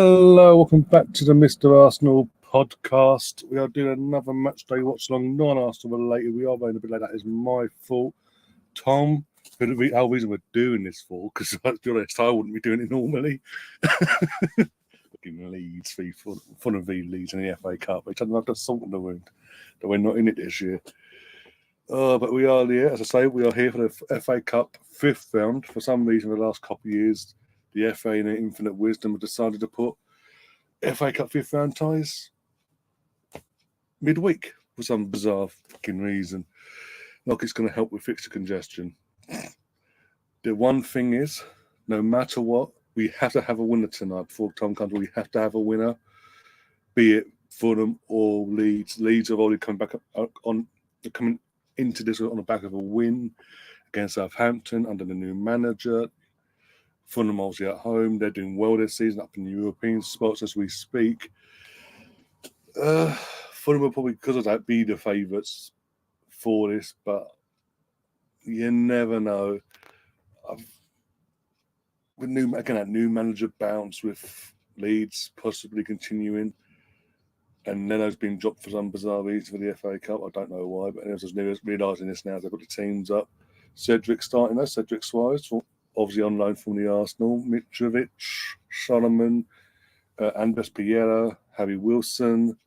Hello, welcome back to the Mr. Arsenal podcast. We are doing another match day watch along, non-Arsenal related. We are running a bit late. That is my fault. Tom, our reason we're doing this for, because to be honest, I wouldn't be doing it normally. Looking Leeds, Fulham v Leeds in the FA Cup, which I don't have to salt in the wound that we're not in it this year. But we are here, as I say, we are here for the FA Cup fifth round. For some reason, the last couple of years, the FA in their infinite wisdom have decided to put FA Cup fifth round ties midweek for some bizarre fucking reason. Like it's going to help with fixture congestion. The one thing is, no matter what, we have to have a winner tonight before Tom comes. We have to have a winner, be it Fulham or Leeds. Leeds have already come back coming into this on the back of a win against Southampton under the new manager. Fulham obviously at home. They're doing well this season, up in the European spots as we speak. Fulham will probably, because of that, be the favourites for this, but you never know. With that new manager bounce with Leeds possibly continuing, and Leno's been dropped for some bizarre reason for the FA Cup. I don't know why, but I was just realising this now as they've got the teams up. Cedric starting there, Cedric Suarez, obviously on loan from the Arsenal, Mitrovic, Solomon, Andres Pereira, Harry Wilson,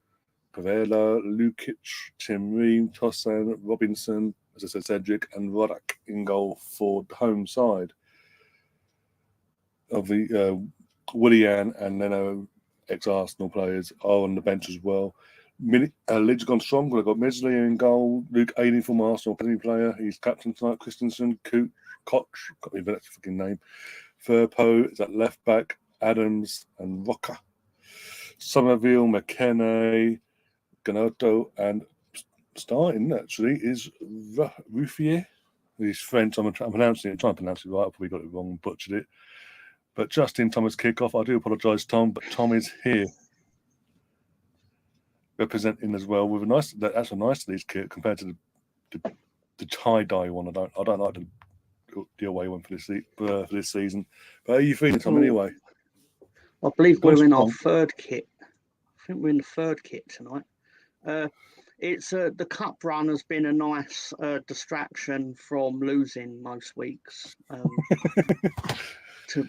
Pavela, Lukic, Tim Ream, Tosin, Robinson, as I said, Cedric, and Rodak in goal for the home side of the Willian and Leno ex-Arsenal players are on the bench as well. Leeds have gone strong. We've got Mesley in goal, Luke Aiding from Arsenal, penalty player. He's captain tonight. Christensen, Koch, got me that fucking name. Firpo is at left back. Adams and Roca. Somerville, McKenna, Ganotto, and starting actually is Ruffier. He's French. I'm pronouncing it. Trying to pronounce it right. I probably got it wrong and butchered it. But just in Thomas kickoff, I do apologise, Tom, but Tom is here representing as well with that's a nice Leeds kit compared to the tie-dye one. I don't like the away one for this season. But how are you feeling, Tom, anyway? I believe we're in our third kit. I think we're in the third kit tonight. It's the cup run has been a nice distraction from losing most weeks. To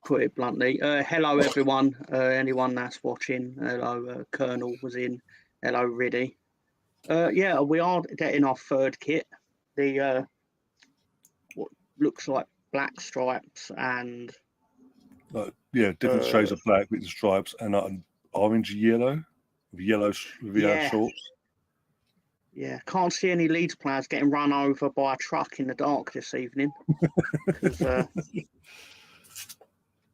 put it bluntly. Hello, everyone. Anyone that's watching. Hello, Colonel was in. Hello, Riddy. Yeah, we are getting our third kit. The what looks like black stripes and different shades of black with the stripes and orange yellow with yellow shorts. Yeah, can't see any Leeds players getting run over by a truck in the dark this evening. Because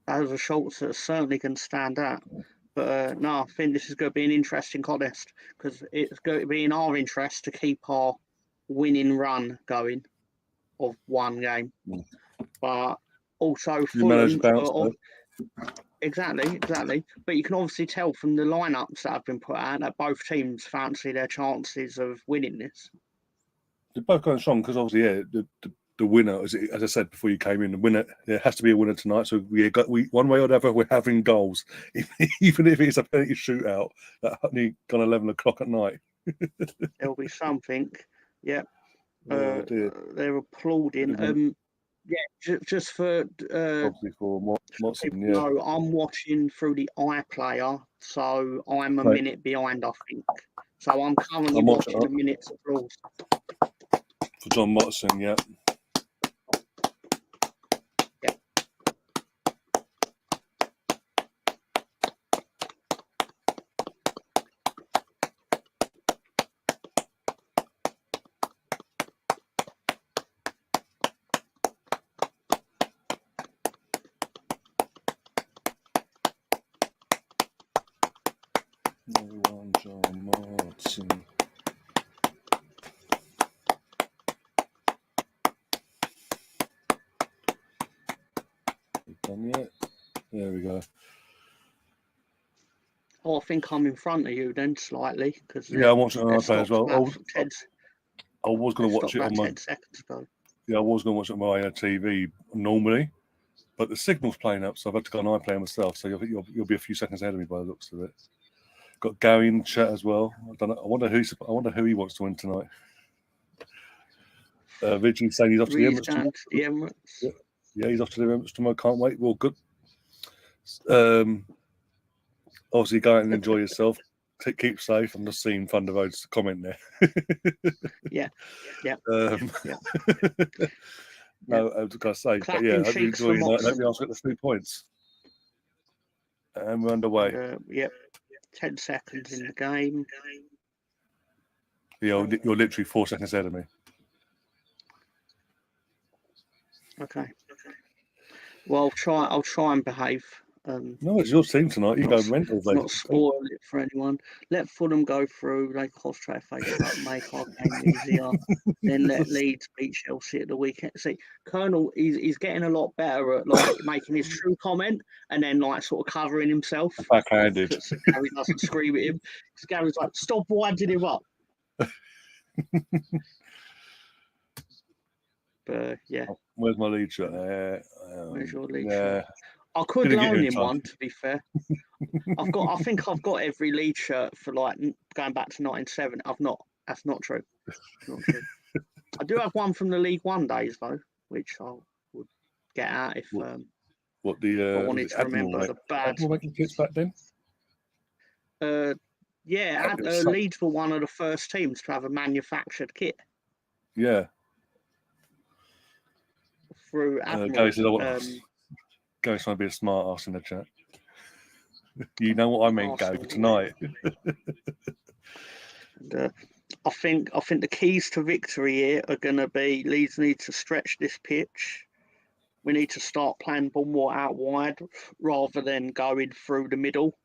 those are shorts that are certainly going to stand out. But no, I think this is going to be an interesting contest because it's going to be in our interest to keep our winning run going of one game. But also Fulham. Exactly. But you can obviously tell from the lineups that have been put out that both teams fancy their chances of winning this. They're both going strong because obviously, the winner, as I said before you came in, the winner, there has to be a winner tonight. So we one way or the other, we're having goals, even if it's a penalty shootout that only gone 11 o'clock at night. There'll be something. Yeah. They're applauding. Mm-hmm. Just for obviously for Watson, yeah. No, I'm watching through the iPlayer, so I'm a minute behind, I think. So I'm currently watching the minutes applause. For John Watson, yeah. John Martin. Done yet? There we go. Oh, I think I'm in front of you then slightly because I'm watching on iPlayer as well. I was going to watch it on my 10 seconds ago. Yeah, I was going to watch it on my TV normally, But the signal's playing up, so I've had to go on iPlayer myself. So you'll be a few seconds ahead of me by the looks of it. Got Gary in the chat as well. I don't know. I wonder who he wants to win tonight. Richie's saying he's off to the Emirates tomorrow. Yeah, he's off to the Emirates tomorrow. Can't wait. Well, good. Obviously, go out and enjoy yourself. Keep safe. I'm just seeing Thunder Road's comment there. Yeah. No, I was going to say, but yeah, hope you enjoy your night. Hope you also get the 3 points. And we're underway. 10 seconds in the game. You're literally 4 seconds ahead of me. Okay. Well, I'll try and behave. No, it's your team tonight. You go mental. Not spoil it for anyone. Let Fulham go through. They concentrate, face up, make our game easier. Then let Leeds beat Chelsea at the weekend. See, Colonel, he's getting a lot better at like making his true comment and then like sort of covering himself. Backhanded. So Gary doesn't scream at him. Because Gary's like, stop winding him up. But yeah. Where's my lead shot? Where's your lead shot? I could loan him one, to be fair. I think I've got every lead shirt for like going back to 1970. I've not. That's not true. Not true. I do have one from the League One days though, which I would get out if I wanted to remember the bad. Admiral making kits back then? Leeds were one of the first teams to have a manufactured kit. Yeah. Through Admiral. Gary's trying to be a smart ass in the chat. You know what I mean, Gary, for tonight. And, I think the keys to victory here are going to be Leeds need to stretch this pitch. We need to start playing Bournemouth out wide rather than going through the middle,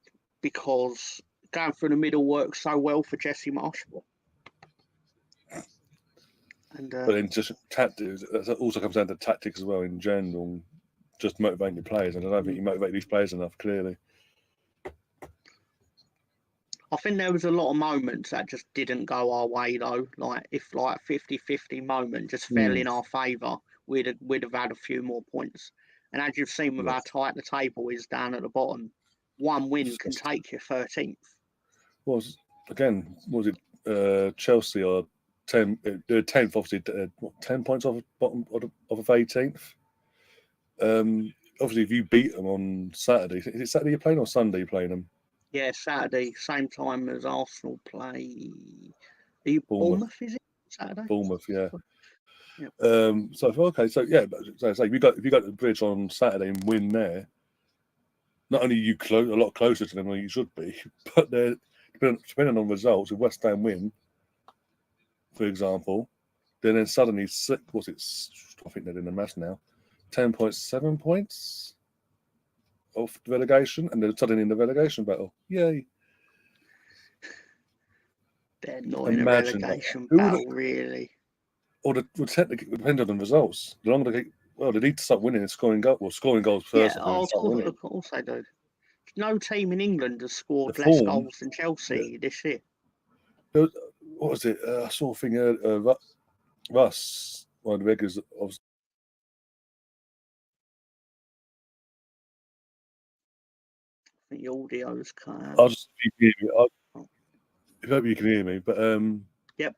because going through the middle works so well for Jesse Marshall. And but then just tactics, that also comes down to tactics as well in general. Just motivating the players, and I don't think you motivate these players enough, clearly. I think there was a lot of moments that just didn't go our way, though. Like, if 50-50 moment just fell in our favour, we'd have had a few more points. And as you've seen with how tight the table is down at the bottom, one win can take you 13th. Was it Chelsea or 10th, obviously, 10 points off bottom of 18th? Obviously, if you beat them on Saturday, is it Saturday you're playing or Sunday you're playing them? Yeah, Saturday, same time as Arsenal play. Are you Bournemouth? Is it Saturday? Bournemouth, yeah. Yep. So if you got the bridge on Saturday and win there, not only are you a lot closer to them than you should be, but they're depending on results. If West Ham win, for example, then suddenly I think they're in the mess now. 10.7 points off the relegation, and they're suddenly in the relegation battle. Yay! They're not in a relegation battle, really. Or technically, depending on the results. The longer they need to start winning and scoring goals first. Yeah, of course they do. No team in England has scored less goals than Chelsea this year. What was it? I saw a thing. Russ, one of the regulars, obviously. I think the audio's cut out. I'll just if you can hear me. I hope you can hear me. But yep.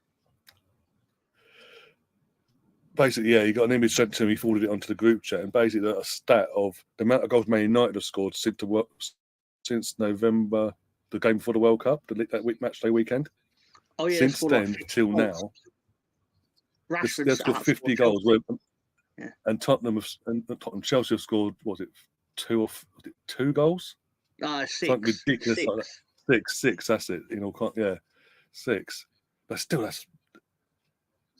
Basically, yeah, he got an image sent to me, he forwarded it onto the group chat, and basically a stat of the amount of goals Man United have scored since November, the game before the World Cup, that match day weekend. Oh yeah. Since then till now, they've scored 50 goals. And Tottenham Chelsea have scored. Was it 2 goals? 6. Something ridiculous like that. 6. That's it. 6. But still,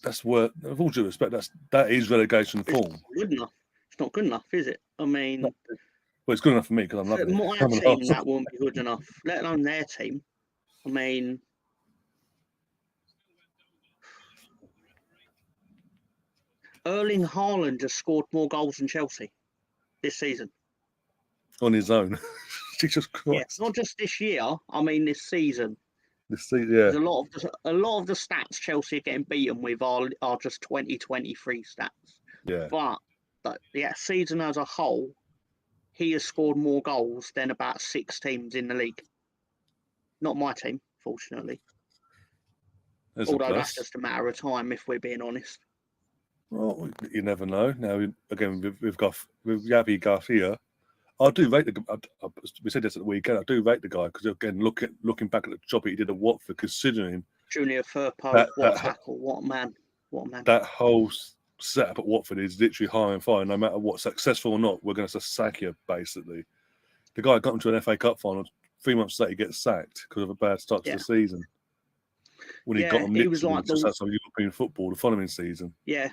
that's worth. With all due respect, that is relegation form. Good enough. It's not good enough, is it? I mean, well, it's good enough for me because I'm loving it. My team, that won't be good enough. Let alone their team. I mean, Erling Haaland just scored more goals than Chelsea this season. On his own. Jesus Christ. Yeah, not just this year. I mean, this season. Yeah. There's a lot of the stats Chelsea are getting beaten with are just 2023 stats. Yeah. But season as a whole, he has scored more goals than about 6 teams in the league. Not my team, fortunately. Although that's just a matter of time, if we're being honest. Well, you never know. Now, again, with Yabi Garcia, I do rate the guy. We said this at the weekend. I do rate the guy because, again, looking back at the job he did at Watford, considering Junior Firpo, what a tackle, what a man. That whole setup at Watford is literally high and fire. No matter what, successful or not, we're going to sack you, basically. The guy got into an FA Cup final. 3 months later, he gets sacked because of a bad start to the season. When he got him, he was like just outside European football the following season. Yeah.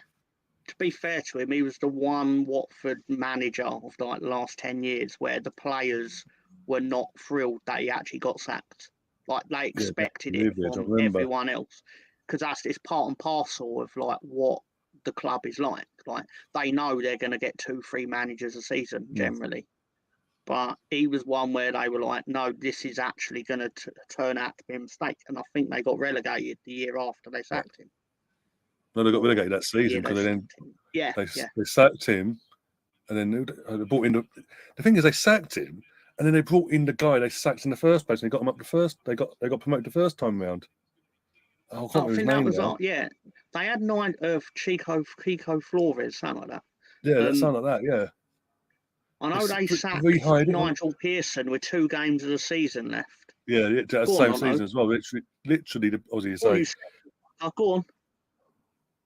To be fair to him, he was the one Watford manager of like the last 10 years where the players were not thrilled that he actually got sacked. Like they expected it from everyone else. Because it's part and parcel of like what the club is like. Like they know they're going to get 2-3 managers a season generally. But he was one where they were like, no, this is actually going to turn out to be a mistake. And I think they got relegated the year after they sacked him. No, they got relegated that season because they sacked him, and then they brought in the thing is they sacked him, and then they brought in the guy they sacked in the first place, and they got him up the first. They got promoted the first time round. I can't remember his name now. They had 9 of Chico Flores, something like that. Yeah, that sounded like that. Yeah. I know they sacked Nigel Pearson with 2 games of the season left. Yeah, that's the same season as well. Literally, the Aussie say. Go on.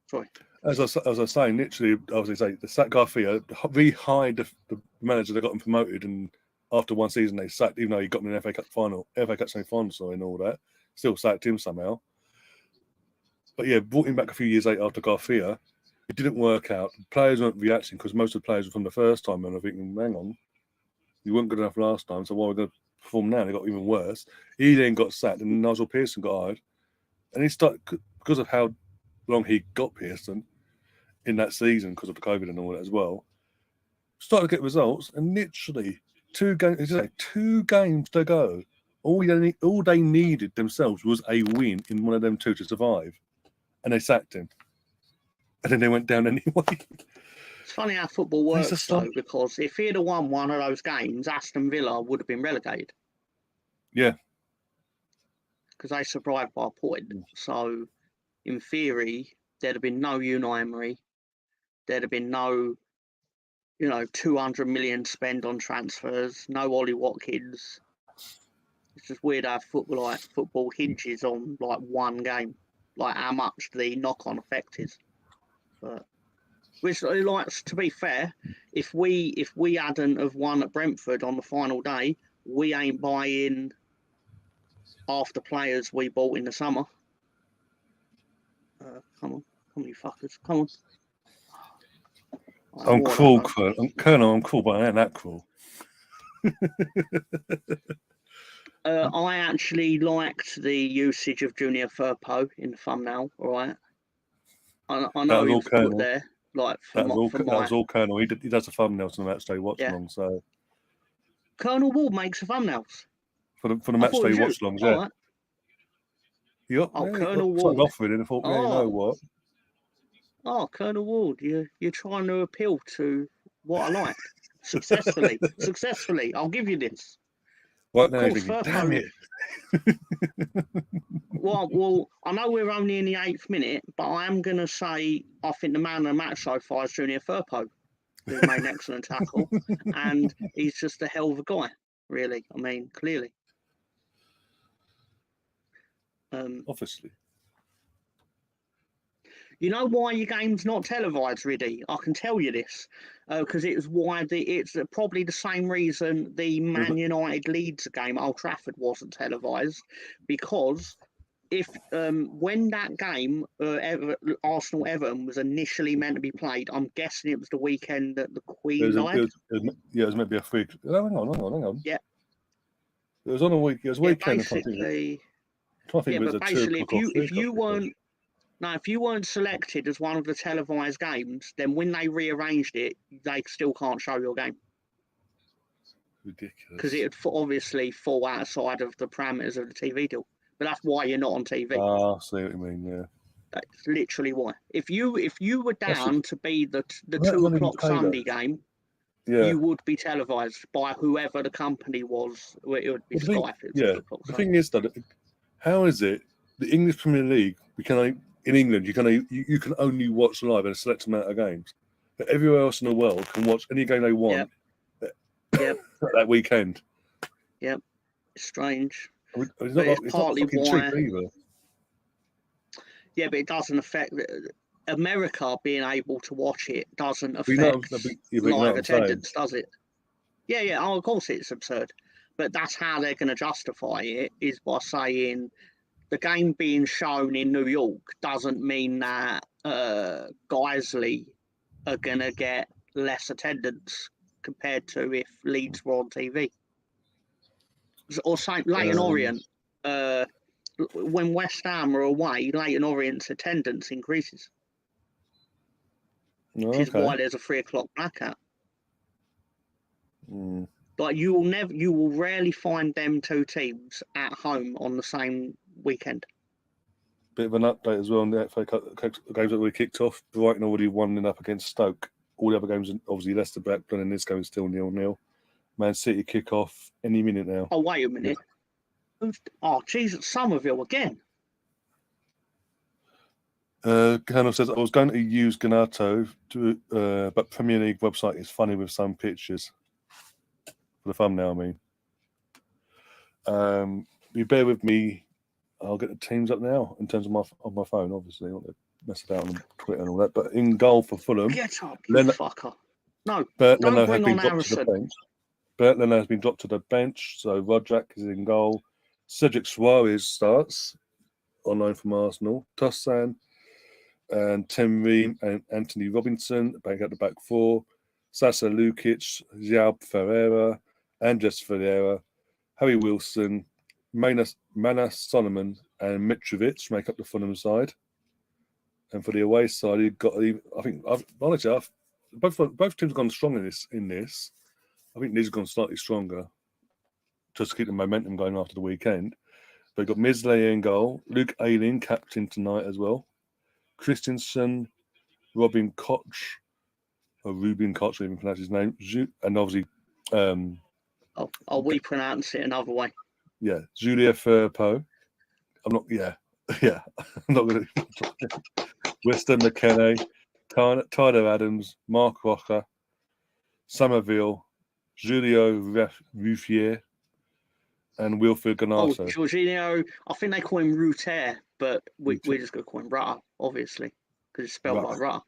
Sorry. As I was saying, literally, I was going to say the sack Garcia rehired the manager that got him promoted, and after one season they sacked, even though he got him in an FA Cup semi-final, and all that, still sacked him somehow. But yeah, brought him back a few years later after Garcia. It didn't work out. The players weren't reacting because most of the players were from the first time, and I think, hang on, you weren't good enough last time, so why are we going to perform now? They got even worse. He then got sacked, and Nigel Pearson got hired, and he started because of how long he got Pearson in that season because of the COVID and all that as well. Started to get results, and literally 2 games to go. All they needed themselves was a win in one of them 2 to survive, and they sacked him. And then they went down anyway. It's funny how football works, though, because if he'd have won one of those games, Aston Villa would have been relegated. Yeah. Because they survived by a point. So, in theory, there'd have been no Unai Emery. There'd have been no, 200 million spent on transfers. No Ollie Watkins. It's just weird how football hinges on like one game, like how much the knock-on effect is. But which, like, to be fair, if we hadn't have won at Brentford on the final day, we ain't buying half the players we bought in the summer. Come on, you fuckers, come on. I'm cruel, Colonel. I'm cruel, but I ain't that cruel. I actually liked the usage of Junior Firpo in the thumbnail. All right, I know he was put there. Like that was all Colonel. He does the thumbnails on the Matchday Watchalong. Yeah. So Colonel Ward makes the thumbnails for the Matchday Watchalongs. Yeah. Right. Yep. Colonel Ward. Off with it. I thought, you know what? Oh, Colonel Ward, you're trying to appeal to what I like successfully. I'll give you this. Right now, damn it. Well, I know we're only in the 8th minute, but I am going to say I think the man of the match so far is Junior Firpo, who made an excellent tackle, and he's just a hell of a guy, really. I mean, clearly. Obviously. You know why your game's not televised, Riddy? I can tell you this, because it's probably the same reason the Man United Leeds game at Old Trafford wasn't televised, because if when that game Arsenal Everton was initially meant to be played, I'm guessing it was the weekend that the Queen died. It was meant to be a free. Oh, hang on. Yeah. It was on a week. It was weekend. Basically. I think it was basically, if you weren't selected as one of the televised games, then when they rearranged it, they still can't show your game. Ridiculous. Because it would obviously fall outside of the parameters of the TV deal. But that's why you're not on TV. I see what you mean, yeah. That's literally why. If you were down to be the 2 o'clock Sunday game, you would be televised by whoever the company was. It would be Sky if it was 2 o'clock. The thing is that how is it the English Premier League? In England you can only watch live in a select amount of games, but everywhere else in the world can watch any game they want. Yep. That weekend. Yep. It's strange. It's not partly why. Cheap either. Yeah, but it doesn't affect America being able to watch it. Doesn't affect live attendance, does it? Yeah. Oh, of course, it's absurd, but that's how they're going to justify it, is by saying the game being shown in New York doesn't mean that Guiseley are going to get less attendance compared to if Leeds were on TV. Or same Leyton Orient. When West Ham are away, Leyton Orient's attendance increases. Which is why there's a 3 o'clock blackout. Like you will rarely find them two teams at home on the same weekend. Bit of an update as well on the FA Cup games that we kicked off. Brighton already 1-0 up against Stoke. All the other games, obviously Leicester, Blackburn, and this game is still 0-0. Man City kick off any minute now. Oh, wait a minute. Yeah. Oh, Jesus, Somerville again. Colonel says, I was going to use Ganato, but Premier League website is funny with some pictures. For the thumbnail, I mean. You bear with me. I'll get the teams up now in terms of my phone, obviously. I don't want to mess it out on Twitter and all that. But in goal for Fulham. Get up, you fucker. No, Bert Leno has been dropped to the bench. Bert Leno has been dropped to the bench, so Rodrak is in goal. Cedric Suarez starts on loan from Arsenal. Tossan and Tim Ream and Anthony Robinson back at the back four. Sasa Lukic, Xiao Ferreira, Andres Ferreira, Harry Wilson, Manas Solomon and Mitrovic make up the Fulham side. And for the away side, you've got, both teams have gone strong in this. I think these have gone slightly stronger just to keep the momentum going after the weekend. But you've got Misley in goal, Luke Ayling captain tonight as well, Christensen, Rubin Koch, I don't even pronounce his name, and obviously... we pronounce it another way. Yeah, Julia Firpo. I'm not going to... Winston McKenna, Tyler Adams, Mark Rocha, Somerville, Julio Ruffier, and Wilfred Ganato. Oh, Jorginho, I think they call him Ruter, but we're just going to call him Rutter, obviously, because it's spelled like Rutter.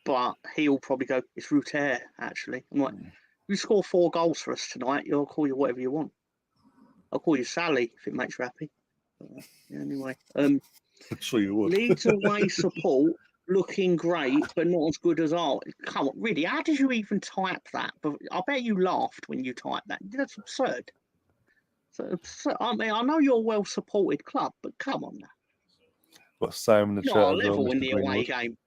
But he'll probably go, it's Ruter, actually. I'm like, you score 4 goals for us tonight, I'll call you whatever you want. I'll call you Sally if it makes you happy. Anyway. I'm sure you would. Leeds away support looking great, but not as good as ours. Come on, really? How did you even type that? But I bet you laughed when you typed that. That's absurd. I mean, I know you're a well-supported club, but come on now. Got Sam in the chat. Not a level in the away game.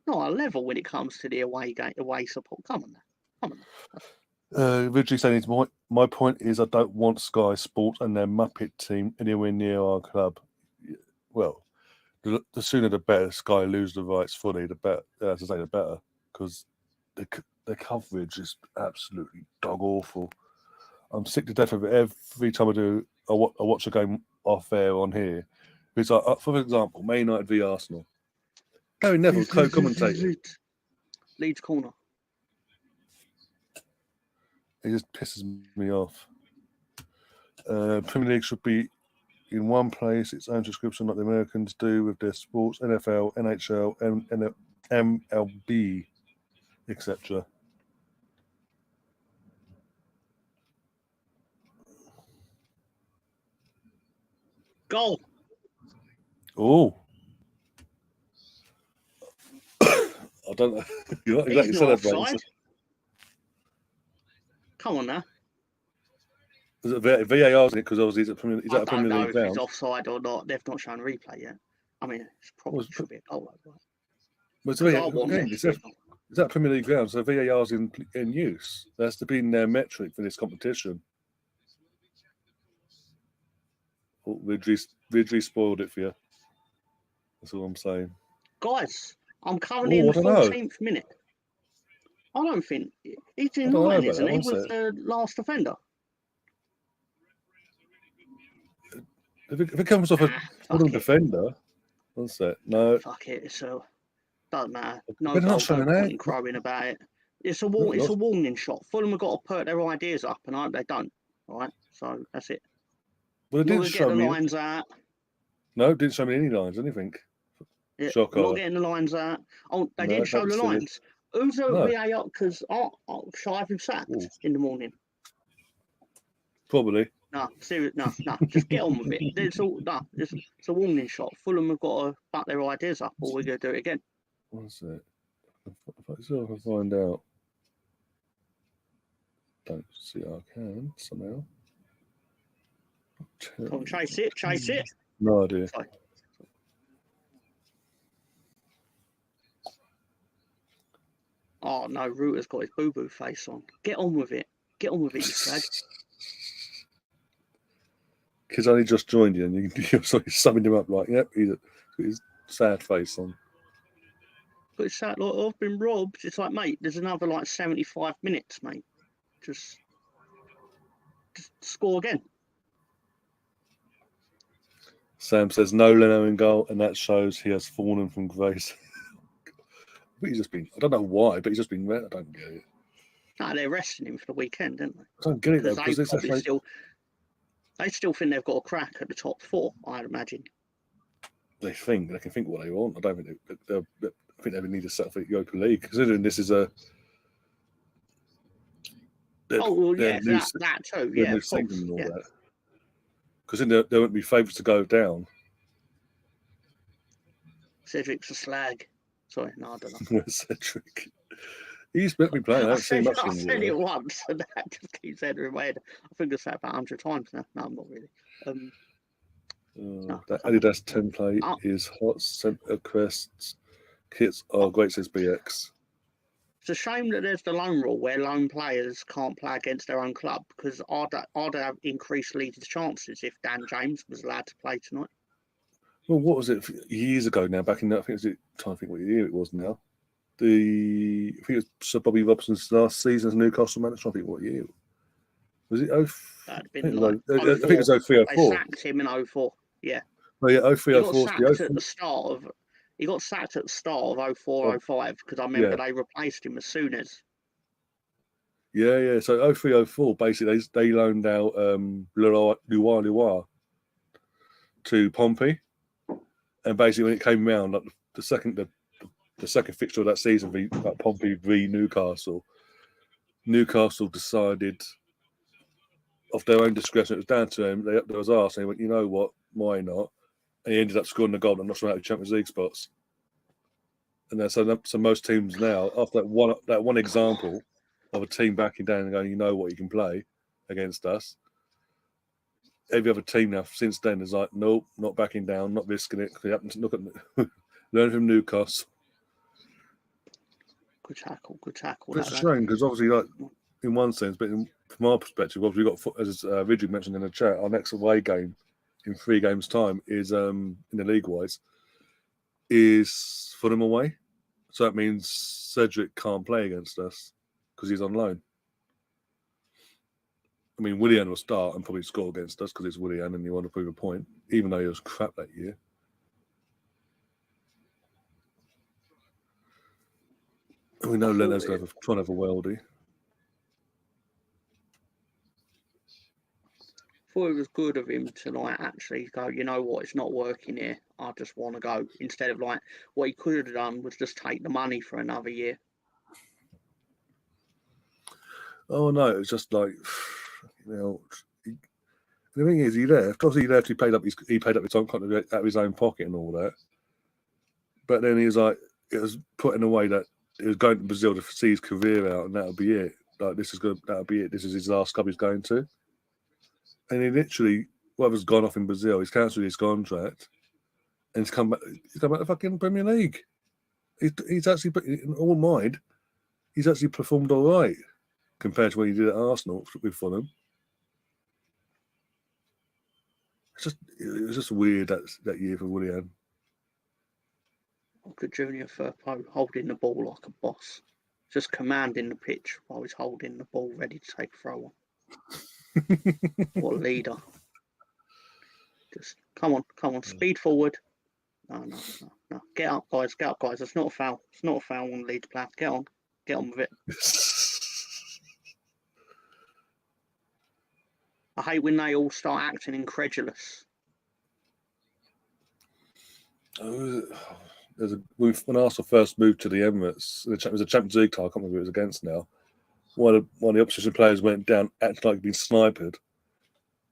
Not a level when it comes to the away support. Come on now. Ridley saying, my point is I don't want Sky Sports and their Muppet team anywhere near our club. Well, the sooner the better. Sky lose the rights fully, the better. As I say, the better, because the coverage is absolutely dog awful. I'm sick to death of it every time I watch a game off air on here. It's like, for example, Man United v Arsenal. Gary Neville co-commentator. Leeds corner. It just pisses me off. Premier League should be in one place, its own subscription like the Americans do with their sports, NFL, NHL, MLB, etc. Goal. Oh. I don't know. You're not exactly celebrating. Come on now. Is it VAR's in it? Because obviously is that a Premier League ground? I don't know if he's offside or not. They've not shown a replay yet. I mean, it's probably should be a goal. Is that Premier League ground? So VAR's in use. That has to be in their metric for this competition. Oh, Ridley spoiled it for you. That's all I'm saying. Guys, I'm currently in the 14th minute. I don't think he's I in don't know line, about isn't that. he? One Was sec. the last offender? If it comes off a Fuck it. defender, one sec. No, Fuck it. So doesn't matter. No they're not goal. showing No point that. in crowing about it. It's a Look, it's a lost. warning shot. Fulham have got to put their ideas up, and I hope they don't. All right. So that's it. Well, it Not didn't gonna get show the me. lines out. No, it didn't show me any lines. Anything. Yeah, not Shocker. getting the lines out. Oh, they No, didn't show don't be the silly. lines. Who's a No, VAR? Because shall I have him sacked Ooh, in the morning? probably. No, serious. No, no. Just get on with it. It's all no. It's a warning shot. Fulham have got to back their ideas up, or we're gonna do it again. One sec. If I can find out. Don't see I can somehow. Come on, chase it, chase it. No idea. Sorry. Oh no, Reuter's got his boo-boo face on. Get on with it. Get on with it, you slag. Kids only just joined you, and you're sort of summing him up like, yep, he's got his sad face on. But it's that like I've been robbed. It's like, mate, there's another like 75 minutes, mate. Just score again. Sam says no Leno in goal, and that shows he has fallen from grace. But he's just been, I don't know why, but he's just been, I don't get it. No, they're resting him for the weekend, didn't they? I don't get it though, Because because they still think they've got a crack at the top four, I'd imagine. they can think what they want. I don't think I think they need to settle for the Europa League, considering this is a. Oh well, yeah, new, that too, yeah, new of course, season and all yeah. that. Because then there won't be favourites to go down. Cedric's a slag. Sorry, no, I don't know. Cedric. He's meant to be playing. I haven't seen much I of him. said it once, and that just keeps entering my head. I think I've said it about 100 times now. No, I'm not really. That Adidas template is hot. Centre crests, kits are great, says BX. It's a shame that there's the loan rule where loan players can't play against their own club, because I'd have increased Leeds' chances if Dan James was allowed to play tonight. Well, what was it years ago now? Back in, I think trying to think what year it was now. I think it was Sir Bobby Robson's last season as Newcastle manager. I think what year was it? That'd I been think like it was 03, 04. They sacked him in 04. Yeah. Oh yeah, 03, He got 04. sacked at the start of. He got sacked at the start of 04, 05 because I remember they replaced him as soon as. Yeah. So 03, 04, basically they loaned out Luar to Pompey, and basically when it came round, like the second fixture of that season, like Pompey v Newcastle, Newcastle decided of their own discretion. It was down to him. They was asked, and he went, you know what, why not? And he ended up scoring the goal and knocking out the Champions League spots. And then so most teams now, after that one example of a team backing down and going, you know what, you can play against us. Every other team now since then is like, nope, not backing down, not risking it. Look at learn from Newcastle. Good tackle. It's a shame because obviously, like in one sense, but from our perspective, obviously we've got, as Ridley mentioned in the chat, our next away game in 3 games' time is in the league-wise is Fulham away. So that means Cedric can't play against us because he's on loan. I mean, Willian will start and probably score against us because it's Willian and you want to prove a point, even though he was crap that year. And we know Leno's trying to have a worldie. I thought it was good of him to like actually go, you know what, it's not working here. I just want to go. Instead of like what he could have done was just take the money for another year. Oh no, it's just like, you know, the thing is, he left. Obviously, he left. He paid up his own contract out of his own pocket and all that. But then he was like, it was put in a way that he was going to Brazil to see his career out, and that'll be it. Like that'll be it. This is his last club he's going to. And he literally, whatever's gone off in Brazil, he's cancelled his contract, and he's come back. He's come back to fucking Premier League. He's actually, in all mind, he's actually performed all right compared to what he did at Arsenal with Fulham. It was just weird that year for Willian. Good Junior Firpo holding the ball like a boss. just commanding the pitch while he's holding the ball ready to take a throw on. What a leader. Just come on, speed forward. No. Get up, guys. It's not a foul. It's not a foul on Leeds player. Get on with it. I hate when they all start acting incredulous. When Arsenal first moved to the Emirates, it was a Champions League tie. I can't remember who it was against now. One of the opposition players went down, acting like he'd been sniped. In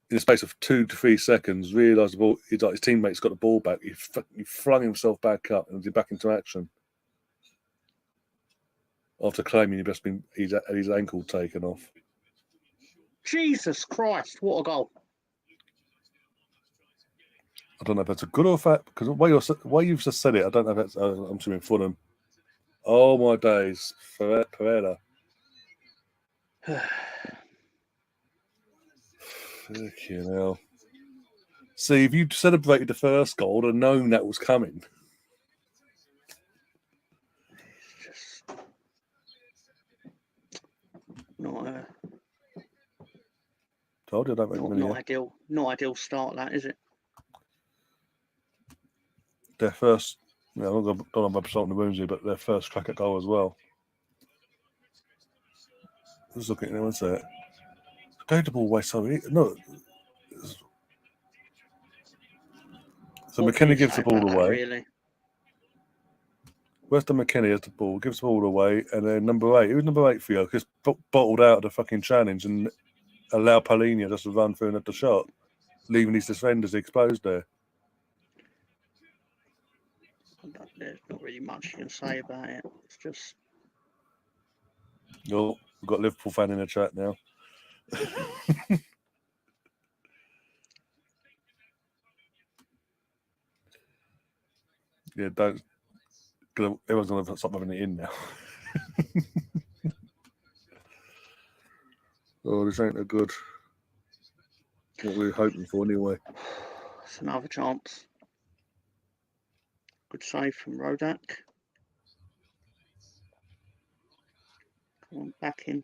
the space of 2 to 3 seconds, realised the ball. His teammates got the ball back. He flung himself back up and was back into action. After claiming he'd just been his ankle taken off. Jesus Christ! What a goal! I don't know if that's a good or bad, because the way you've just said it, I don't know if that's. I'm assuming Fulham. Oh my days, Pereira. Fucking hell. See, if you celebrated the first goal, I'd have known that was coming. It's just not. Told you I don't make money. Not ideal start, that is it? Their first, I'm not going to salt in the wounds here, but their first crack at goal as well. Just looking at it, what's that? Go the ball away, sorry. No. So McKenna gives the ball away. Really? Weston McKenna has the ball, gives the ball away, and then number 8. Who's number 8 for you? Just bottled out of the fucking challenge and allow Paulinho just to run through and at the shot, leaving his defenders exposed there. There's not really much you can say about it. It's just. Oh, we've got a Liverpool fan in the chat now. Yeah, don't. Everyone's going to stop having it in now. Oh, this ain't a good. What we were hoping for, anyway. It's another chance. Good save from Rodak. Come on, back in.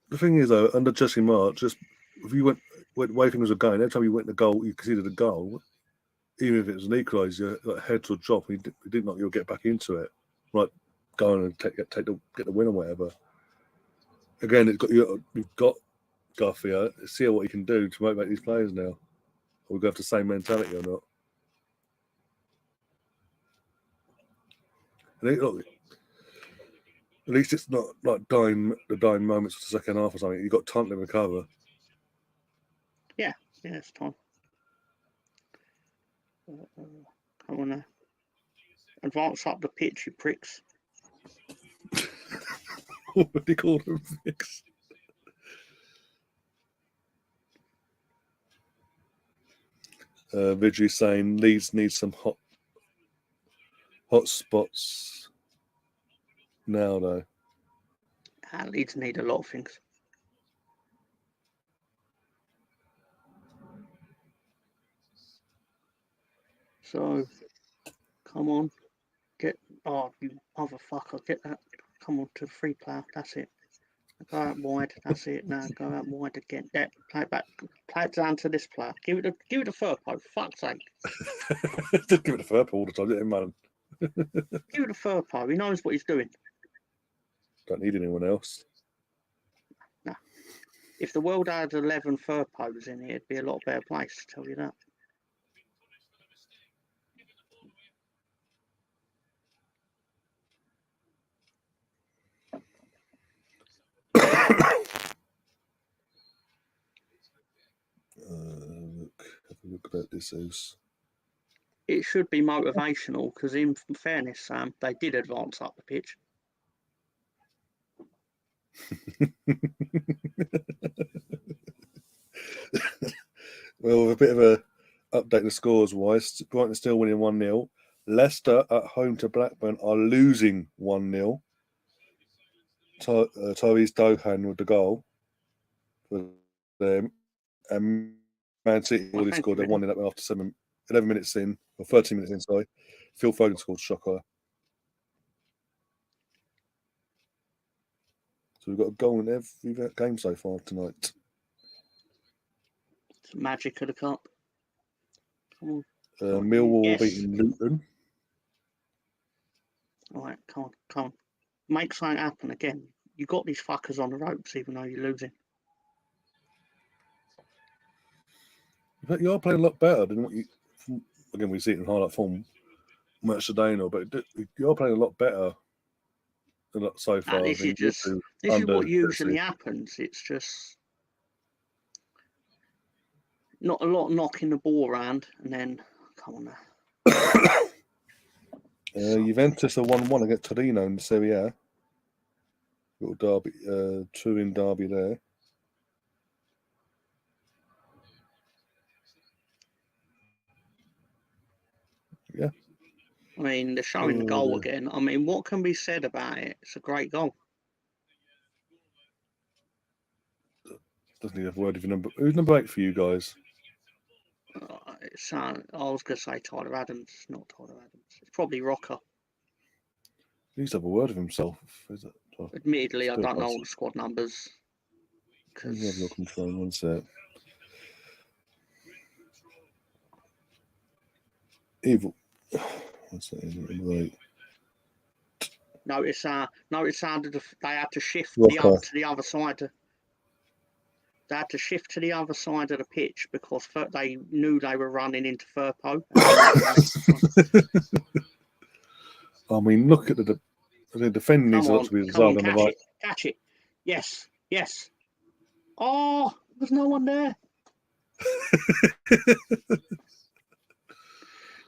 The thing is, though, under Jesse March, just if you went the way things were going, every time you went the goal, you conceded a goal, even if it was an equaliser, like head to a drop, you didn't know you'll get back into it, like go on and get the win or whatever. Again, you've got Garfield. See what he can do to motivate these players now. Or we go have the same mentality or not. And look, at least it's not like the dying moments of the second half or something. You've got time to recover. Yeah, it's time. Come on now. Advance up the pitch, you pricks. What do you call them, pricks? Vidri saying Leeds needs some hot spots now, though. Leeds need a lot of things. So, come on. You motherfucker. Get that. Come on to the free player. That's it. Go out wide. That's it. Now go out wide again. Yeah, play it back. Play it down to this player. Give it a Furpo. Fuck's sake. Just give it a Furpo all the time, didn't man? Give it a Furpo. He knows what he's doing. Don't need anyone else. Nah. If the world had 11 Furpos in here, it'd be a lot better place, to tell you that. Look at this is. It should be motivational because, in fairness, Sam, they did advance up the pitch. Well, with a bit of a update the scores wise, Brighton still winning 1-0. Leicester at home to Blackburn are losing 1-0. Tyrese Dohan with the goal for them. And Man City Well, already thank scored. you, They won it up after 11 minutes in, or 13 minutes in, sorry. Phil Foden scored shocker. So we've got a goal in every game so far tonight. It's magic of the cup. Come on. Millwall beating Luton. All right, come on. Make something happen again. You got these fuckers on the ropes, even though you're losing. But you are playing a lot better than what you. Again, we see it in highlight form much today, no, but you are playing a lot better than so far. This is what usually happens. It's just not a lot knocking the ball around, and then come on now. Juventus are 1-1 against Torino in the Serie A. Little derby, Turin derby there. Yeah. I mean, they're showing the goal again. I mean, what can be said about it? It's a great goal. Doesn't he have a word of your number? Who's number 8 for you guys? I was going to say Tyler Adams. Not Tyler Adams. It's probably Rocker. He needs to have a word of himself. Is it? Admittedly, I don't know all the squad numbers. You have your control. One sec. Evil. What's that? Right. Notice how they had to shift Rocker. to the other side. They had to shift to the other side of the pitch because they knew they were running into Firpo. I mean, look at the defending needs a lot to be resolved on the right. Catch it. Yes. Oh, there's no one there.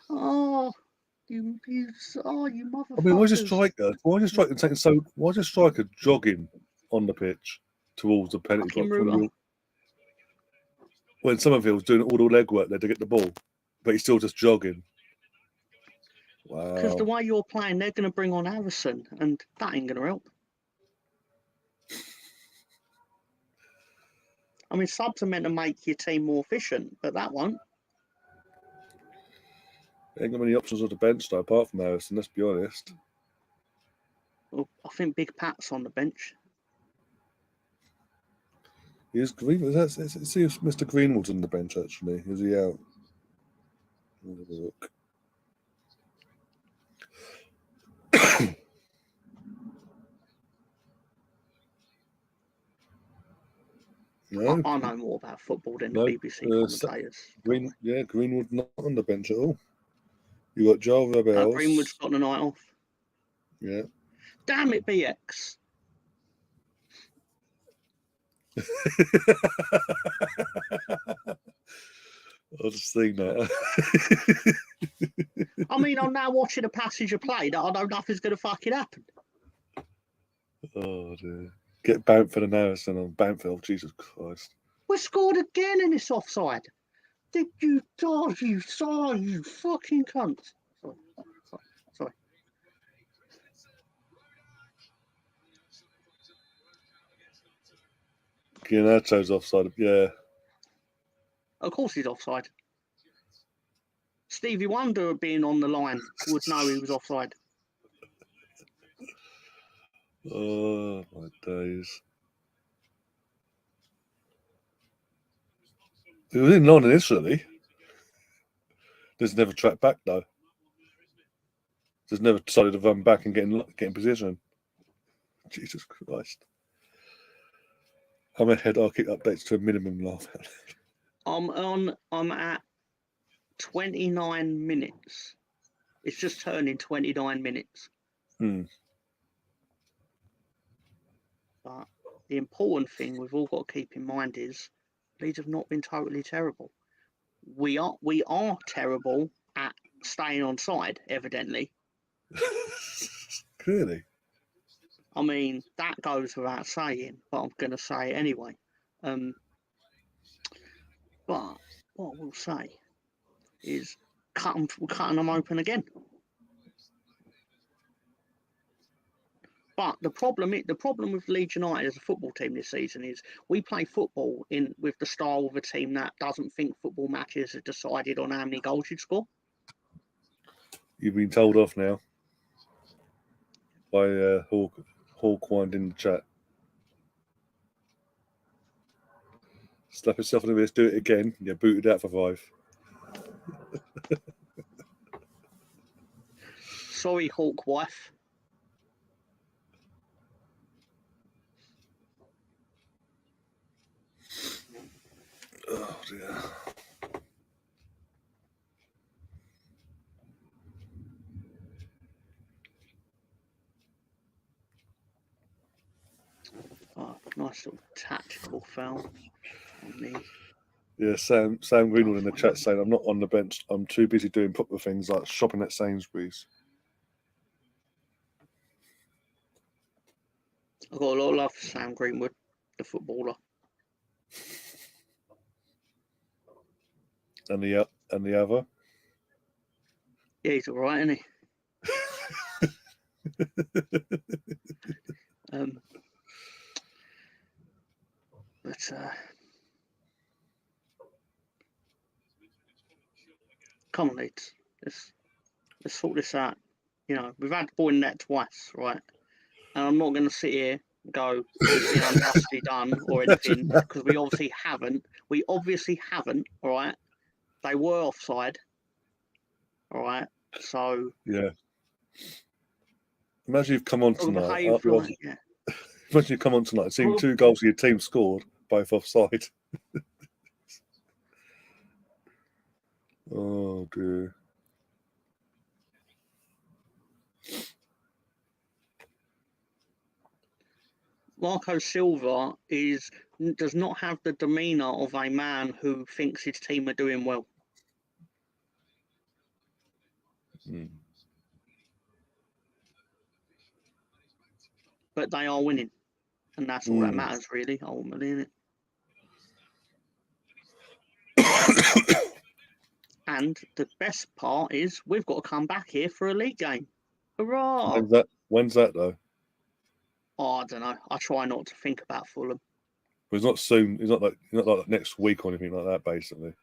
Oh, you motherfucker. I mean, why is a striker jogging on the pitch towards the penalty box when Somerville's doing all the legwork there to get the ball, but he's still just jogging? Wow. Because the way you're playing, they're going to bring on Harrison, and that ain't going to help. I mean, subs are meant to make your team more efficient, but that won't. Ain't got many options on the bench though, apart from Harrison, let's be honest. Well, I think Big Pat's on the bench. Is Greenwood? Let's see if Mr. Greenwood's on the bench actually. Is he out? Let's have a look. No. I know more about football than the BBC commentators. Greenwood not on the bench at all. You got Joel Rebels. Greenwood's got the night off. Yeah. Damn it, BX. I'll just think that. I mean, I'm now watching a passage of play that I know nothing's going to fucking happen. Oh, dear. Get Bamford and Harrison on Bamford. Jesus Christ. We scored again in this offside. Did you you fucking cunt. Sorry. Giannato's offside. Yeah. Of course he's offside. Stevie Wonder being on the line would know he was offside. Oh, my days. It was in line initially. Just never tracked back though. Just never decided to run back and get in position. Jesus Christ. I'm ahead. I'll keep updates to a minimum laugh. I'm at 29 minutes. It's just turning 29 minutes. But the important thing we've all got to keep in mind is Leeds have not been totally terrible. We are terrible at staying on side, evidently. Clearly. I mean, that goes without saying, but I'm going to say it anyway. But what we'll say is we're cutting them open again. But the problem with Leeds United as a football team this season is we play football with the style of a team that doesn't think football matches are decided on how many goals you score. You've been told off now by Hawkwind in the chat. Slap yourself in the wrist, do it again. You're booted out for 5. Sorry, Hawk wife. Oh dear. Oh, nice little tactical foul on me. Yeah, Sam Greenwood in the chat saying I'm not on the bench. I'm too busy doing proper things like shopping at Sainsbury's. I've got a lot of love for Sam Greenwood, the footballer. And the other? Yeah, he's all right, isn't he? But come on, Leeds. Let's sort this out. You know, we've had the ball in net twice, right? And I'm not going to sit here and go, it's been unjustly done or anything, because we obviously haven't. All right? They were offside, all right? So... Yeah. Imagine you've come on tonight. Yeah. Imagine you've come on tonight and seen 2 goals your team scored, both offside. Oh, dear. Marco Silva does not have the demeanour of a man who thinks his team are doing well. But they are winning. And that's all that matters, really, ultimately, isn't it? And the best part is we've got to come back here for a league game. Hurrah! When's that though? Oh, I don't know. I try not to think about Fulham. But it's not soon. It's not like next week or anything like that. Basically,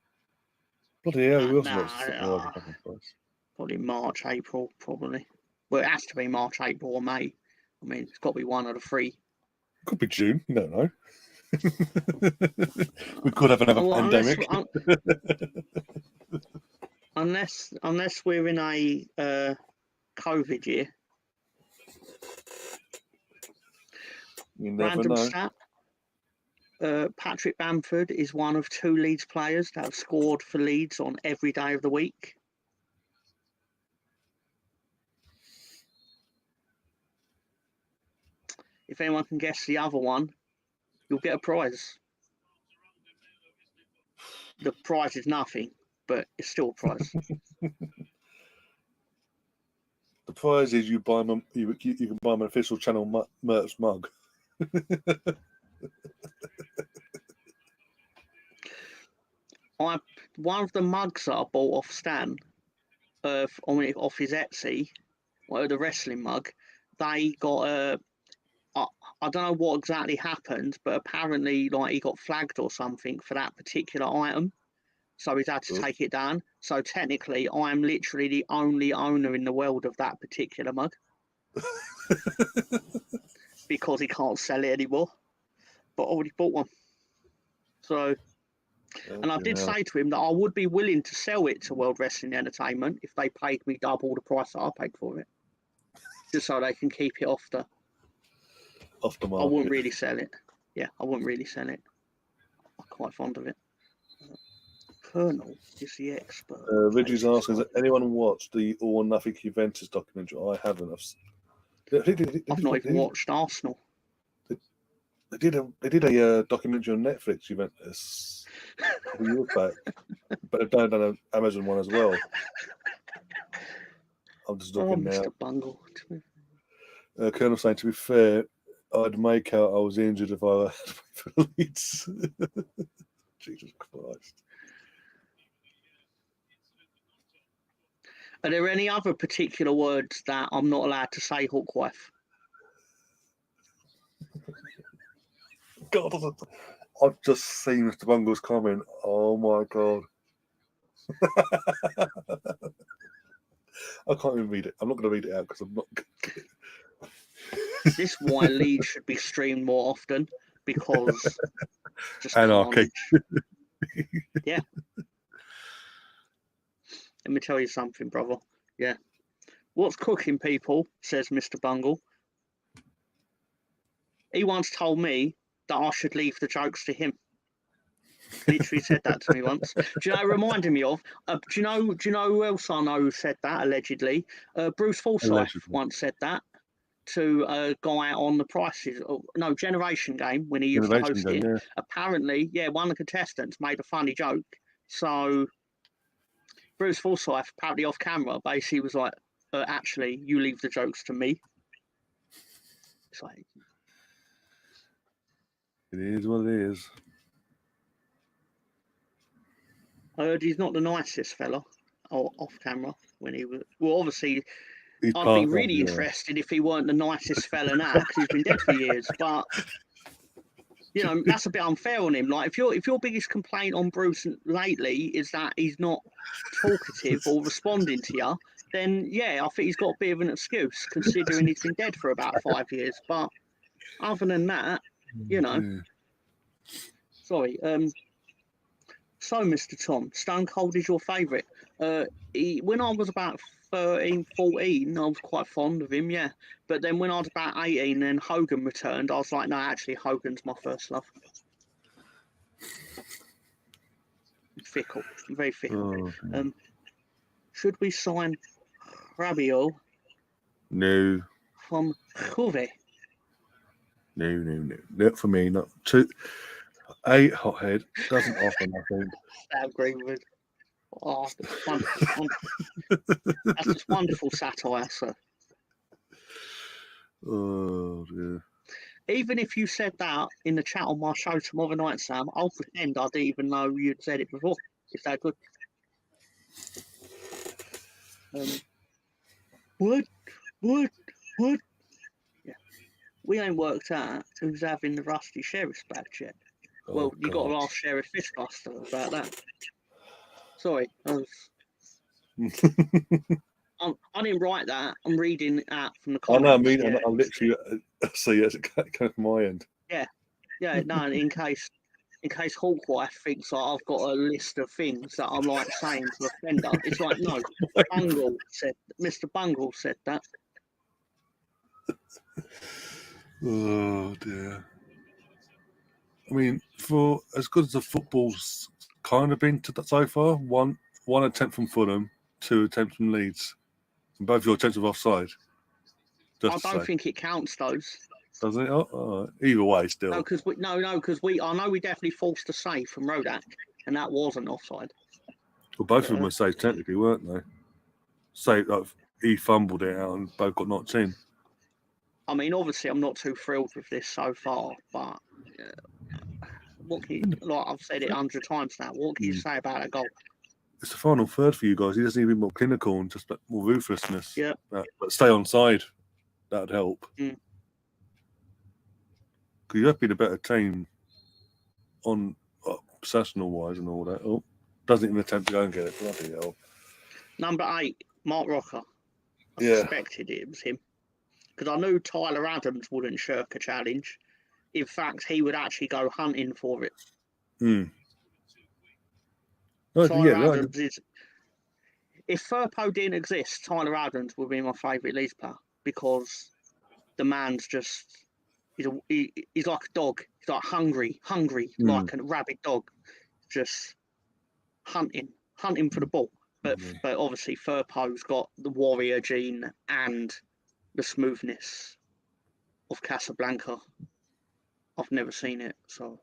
bloody hell, who else probably March, April, probably. Well, it has to be March, April, or May. I mean, it's got to be one of the 3. Could be June. You don't know. We could have another pandemic. Unless we're in a COVID year. You never Random know. stat. Patrick Bamford is one of 2 Leeds players that have scored for Leeds on every day of the week. If anyone can guess the other one, you'll get a prize. The prize is nothing, but it's still a prize. The prize is you can buy an official channel merch mug. One of the mugs that I bought off Stan, off his Etsy, the wrestling mug, they got I don't know what exactly happened, but apparently, like, he got flagged or something for that particular item, so he's had to take it down. So technically, I am literally the only owner in the world of that particular mug because he can't sell it anymore. But I already bought one. So, and I did say to him that I would be willing to sell it to World Wrestling Entertainment if they paid me double the price that I paid for it, just so they can keep it off the market. I wouldn't really sell it. Yeah, I wouldn't really sell it. I'm quite fond of it. Colonel is the expert. Reggie's asking, has anyone watched the All or Nothing Juventus documentary? I haven't. I've not even watched Arsenal. They did a documentary on Netflix, Juventus, a couple of years back, but they've done an Amazon one as well. I'm just looking now. Mr. Bungle. Colonel saying, to be fair, I'd make out I was injured if I had to play for Leeds. Jesus Christ. Are there any other particular words that I'm not allowed to say, Hawkwife? God, I've just seen Mr. Bungle's comment. Oh my God. I can't even read it. I'm not going to read it out because I'm not. This is why Leeds should be streamed more often, because just Anarchy. carnage. Yeah. Let me tell you something, brother. Yeah. What's cooking, people, says Mr. Bungle. He once told me that I should leave the jokes to him. Literally said that to me once. Do you know, it reminded me of, do you know who else I know who said that, allegedly? Bruce Forsyth Allegedly. once said that to a guy on the Prices, Generation Game, when he used to host it. Yeah. Apparently, one of the contestants made a funny joke. So Bruce Forsyth, apparently off camera, basically was like, actually, you leave the jokes to me. It's like, It is what it is. I heard he's not the nicest fella off camera when he was. Well, obviously, I'd be really interested if he weren't the nicest fella now, because he's been dead for years. But you know, that's a bit unfair on him. Like, if your biggest complaint on Bruce lately is that he's not talkative or responding to you, then I think he's got a bit of an excuse, considering he's been dead for about 5 years. But other than that, you know, sorry. So, Mr. Tom, Stone Cold is your favourite. When I was about 13, 14, I was quite fond of him, yeah. But then when I was about 18 and Hogan returned, I was like, no, actually, Hogan's my first love. Fickle, very fickle. Should we sign Rabiot? No. From Juve? No. Not for me. Not too. A hothead doesn't offer nothing. Stab Greenwood. Oh, that's just wonderful satire, sir. Oh dear. Even if you said that in the chat on my show tomorrow night, Sam, I'll pretend I didn't even know you'd said it before. If that good. What? Yeah. We ain't worked out who's having the rusty sheriff's badge yet. Well, you got to ask Sheriff Fishbuster about that. Sorry, I didn't write that. I'm reading that from the comments. I know. I literally see it coming from my end. Yeah. No, in case Hawkwire thinks that I've got a list of things that I'm like saying to offend her. It's like, no, Mr. Bungle said that. Oh dear. I mean, for as good as the football's kind of been so far, one attempt from Fulham, 2 attempts from Leeds, and both your attempts of offside. I don't think it counts those. Does it? Oh, either way, still. No, because I know we definitely forced a save from Rodak, and that wasn't offside. Well, both of them were saved technically, weren't they? Saved, he fumbled it out, and both got knocked in. I mean, obviously, I'm not too thrilled with this so far, but what can you, like I've said it 100 times now, what can you say about a goal? It's the final third for you guys. He doesn't need to be more clinical and just more ruthlessness. Yeah. But stay on side. That would help. Because you have been a better team on possessional-wise and all that. Oh, doesn't even attempt to go and get it. Bloody hell. Number 8, Mark Rocker. I suspected it was him. Because I knew Tyler Adams wouldn't shirk a challenge. In fact, he would actually go hunting for it. Tyler Adams is... If Firpo didn't exist, Tyler Adams would be my favourite Leeds player. Because the man's just... He's like a dog. He's like hungry, like a rabid dog. Just hunting for the ball. But obviously Firpo's got the warrior gene and the smoothness of Casablanca. I've never seen it, so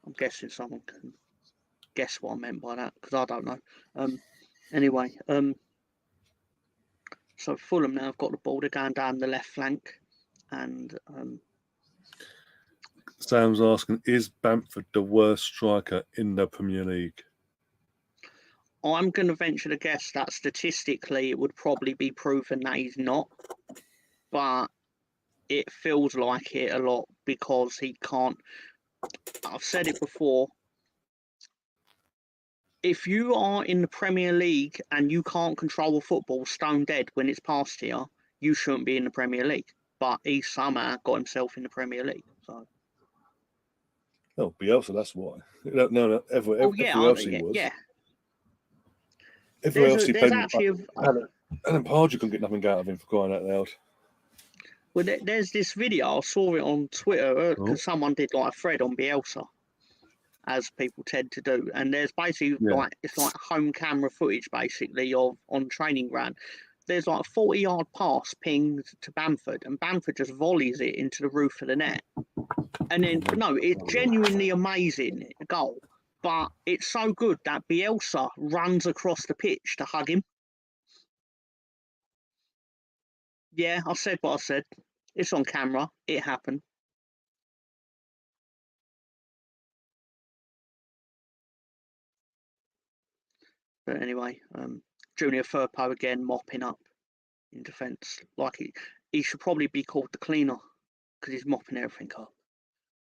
I'm guessing someone can guess what I meant by that, because I don't know. Anyway, so Fulham now have got the ball. They're going down the left flank, and Sam's asking, is Bamford the worst striker in the Premier League? I'm going to venture to guess that statistically it would probably be proven that he's not. But it feels like it a lot because he can't. I've said it before. If you are in the Premier League and you can't control a football stone dead when it's past here, you shouldn't be in the Premier League. But he somehow got himself in the Premier League. So. Oh, Bielsa, that's why. No, everywhere else he was. Yeah. Everywhere else he There's played, actually Alan Pardew couldn't get nothing out of him for crying out loud. Well, there's this video. I saw it on Twitter because someone did like a thread on Bielsa, as people tend to do. And there's basically it's like home camera footage basically of on training ground. There's like a 40-yard pass pinged to Bamford, and Bamford just volleys it into the roof of the net. And then, no, it's genuinely amazing goal. But it's so good that Bielsa runs across the pitch to hug him. Yeah, I said what I said. It's on camera. It happened. But anyway, Junior Firpo again mopping up in defence. Like he should probably be called the cleaner because he's mopping everything up.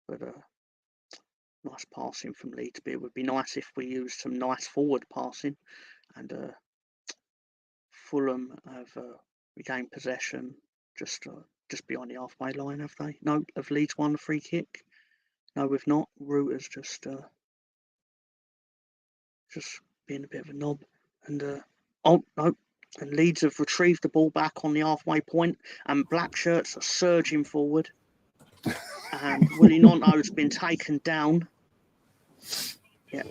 But nice passing from Leeds. But it would be nice if we used some nice forward passing. And Fulham have regained possession just beyond the halfway line, have they? No, have Leeds won the free kick? No, we've not. Reuter's just being a bit of a knob. And oh no, and Leeds have retrieved the ball back on the halfway point, and black shirts are surging forward. And Willie Nonto's been taken down. Yeah,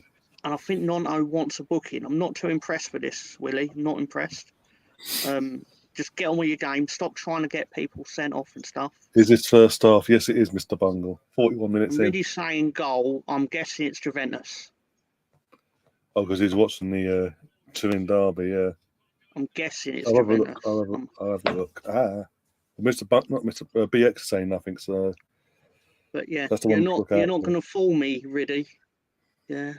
and I think Nonto wants a booking. I'm not too impressed with this, Willie. I'm not impressed. Just get on with your game. Stop trying to get people sent off and stuff. Is this first half? Yes, it is, Mr. Bungle. 41 minutes I'm really saying goal. I'm guessing it's Juventus. Oh, because he's watching the Turin derby, yeah. I'm guessing it's Juventus. I'll have a look. Mr. BX is saying nothing, so. But yeah, you're not going to fool me, Riddy. Yeah.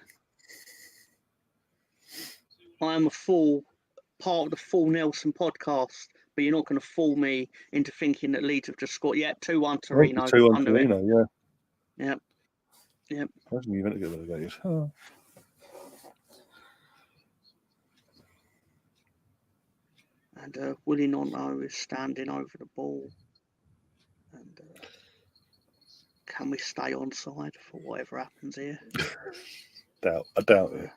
I am a fool, part of the Full Nelson podcast, but you're not going to fool me into thinking that Leeds have just scored. Yeah, 2-1 Torino. 2-1 Torino, yeah. Yep. How can you even get relegated? Oh. And Willie Nonto is standing over the ball. And can we stay onside for whatever happens here? I doubt it.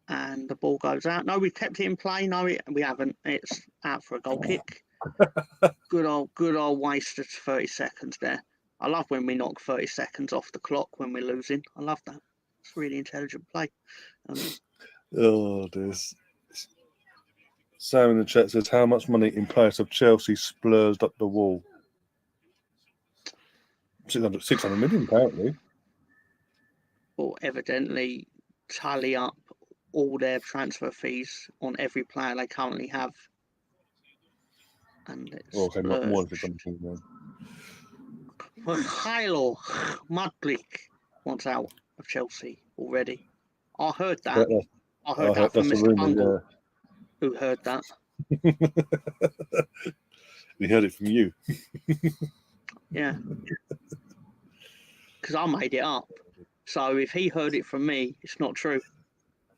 And the ball goes out. No, we've kept it in play. No, we haven't. It's out for a goal kick. Good old waste of 30 seconds there. I love when we knock 30 seconds off the clock when we're losing. I love that. It's really intelligent play. This. Sam in the chat says, how much money in place of Chelsea splurged up the wall? 600 million, apparently. Well, evidently tally up all their transfer fees on every player they currently have. And it's more than 600 million. Hilo Mudlik wants out of Chelsea already. I heard that. I heard that from Mr. Bungle, who heard that. He heard it from you. Yeah. Because I made it up. So if he heard it from me, it's not true.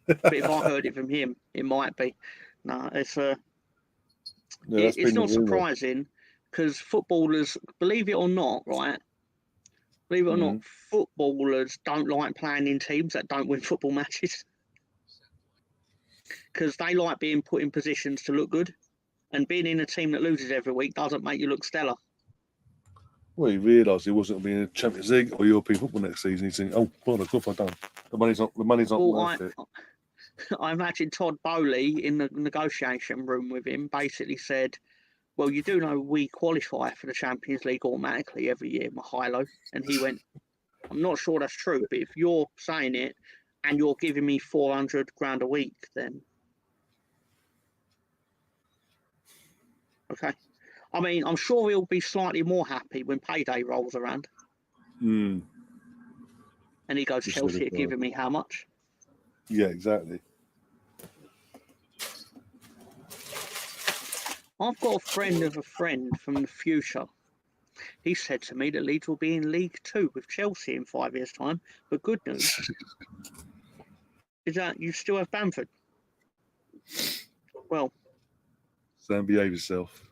But if I heard it from him, it might be. No, it's not surprising because footballers, believe it or not, right? Believe it or not, footballers don't like playing in teams that don't win football matches because they like being put in positions to look good, and being in a team that loses every week doesn't make you look stellar. Well, he realised he wasn't going to be in the Champions League or European football next season. He's thinking, "Oh, what have I done? The money's not worth it." I imagine Todd Bowley in the negotiation room with him basically said, well, you do know we qualify for the Champions League automatically every year, Mahilo. And he went, I'm not sure that's true, but if you're saying it and you're giving me 400 grand a week, then okay. I mean, I'm sure he'll be slightly more happy when payday rolls around. And he goes, Chelsea are giving me how much? Yeah, exactly. I've got a friend of a friend from the future He said to me that Leeds will be in League Two with Chelsea in 5 years' time. But good news is that you still have Bamford. Well, Sam, behave yourself.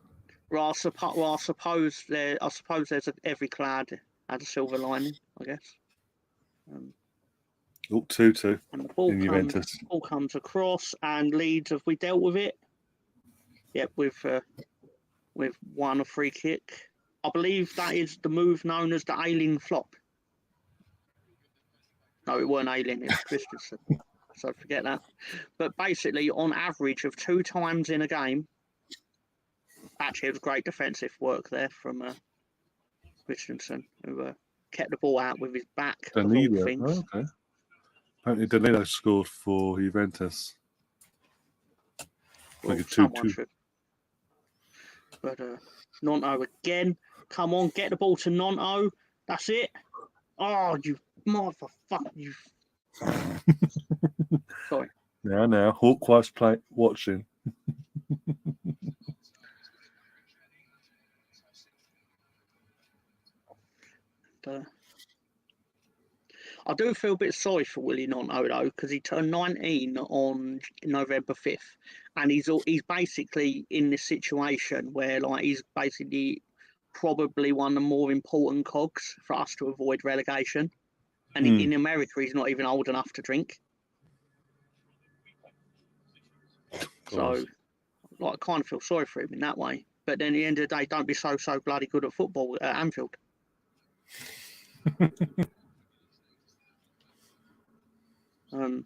I suppose there's every cloud had a silver lining, I guess. 2-2 And the ball in Juventus. comes across, and Leeds, have we dealt with it? Yep, we've won a free kick. I believe that is the move known as the Ailing flop. No, it weren't Ailing, it was Christensen. So forget that. But basically, on average of 2 times in a game, actually, it was great defensive work there from Christensen, who kept the ball out with his back, of all things. Okay. Apparently, Danilo scored for Juventus. Well, Like someone should. But Nonto again. Come on, get the ball to Nonto. That's it. Oh, you motherfucker! You. Sorry. Now, Hawkwire's watching. I do feel a bit sorry for Willie Nonto though, because he turned 19 on November 5th, and he's basically in this situation where like he's basically probably one of the more important cogs for us to avoid relegation. And in America, he's not even old enough to drink. So, like, I kind of feel sorry for him in that way. But then at the end of the day, don't be so bloody good at football at Anfield. I'm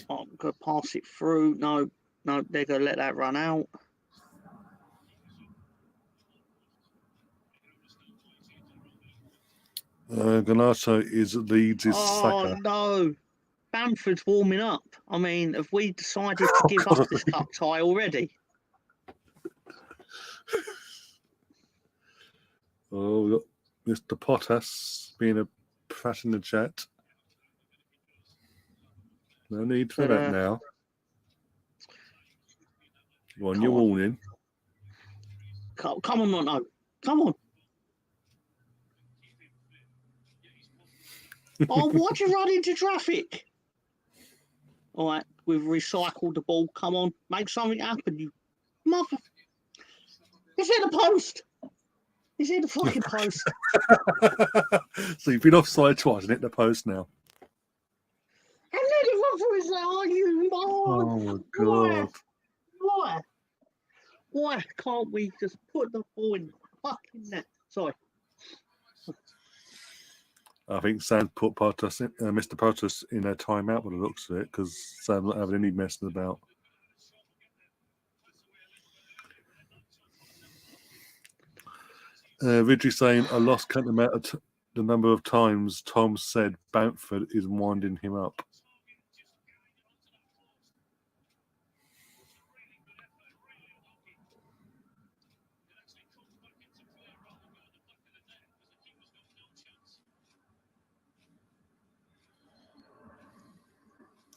going to pass it through. No, they're going to let that run out. Ganato is Leeds' Saka. Oh, no. Bamford's warming up. I mean, have we decided to give up this cup tie already? Oh, we got Mr. Pottas being a prat in the chat. No need for that now. Go on, you're warning. Come on, no. Come on. Oh, why'd you run into traffic? All right, we've recycled the ball. Come on, make something happen, you mother. It's in the post. It's in the fucking post. So you've been offside twice and hit the post now. And then the referee's like, "Oh, you Oh my God! Why can't we just put the ball in the fucking net?" Sorry. I think Sam put Mr. Pottas in a timeout by the looks of it, because Sam's not having any messing about. Ridley saying, I lost count the number of times Tom said Bamford is winding him up.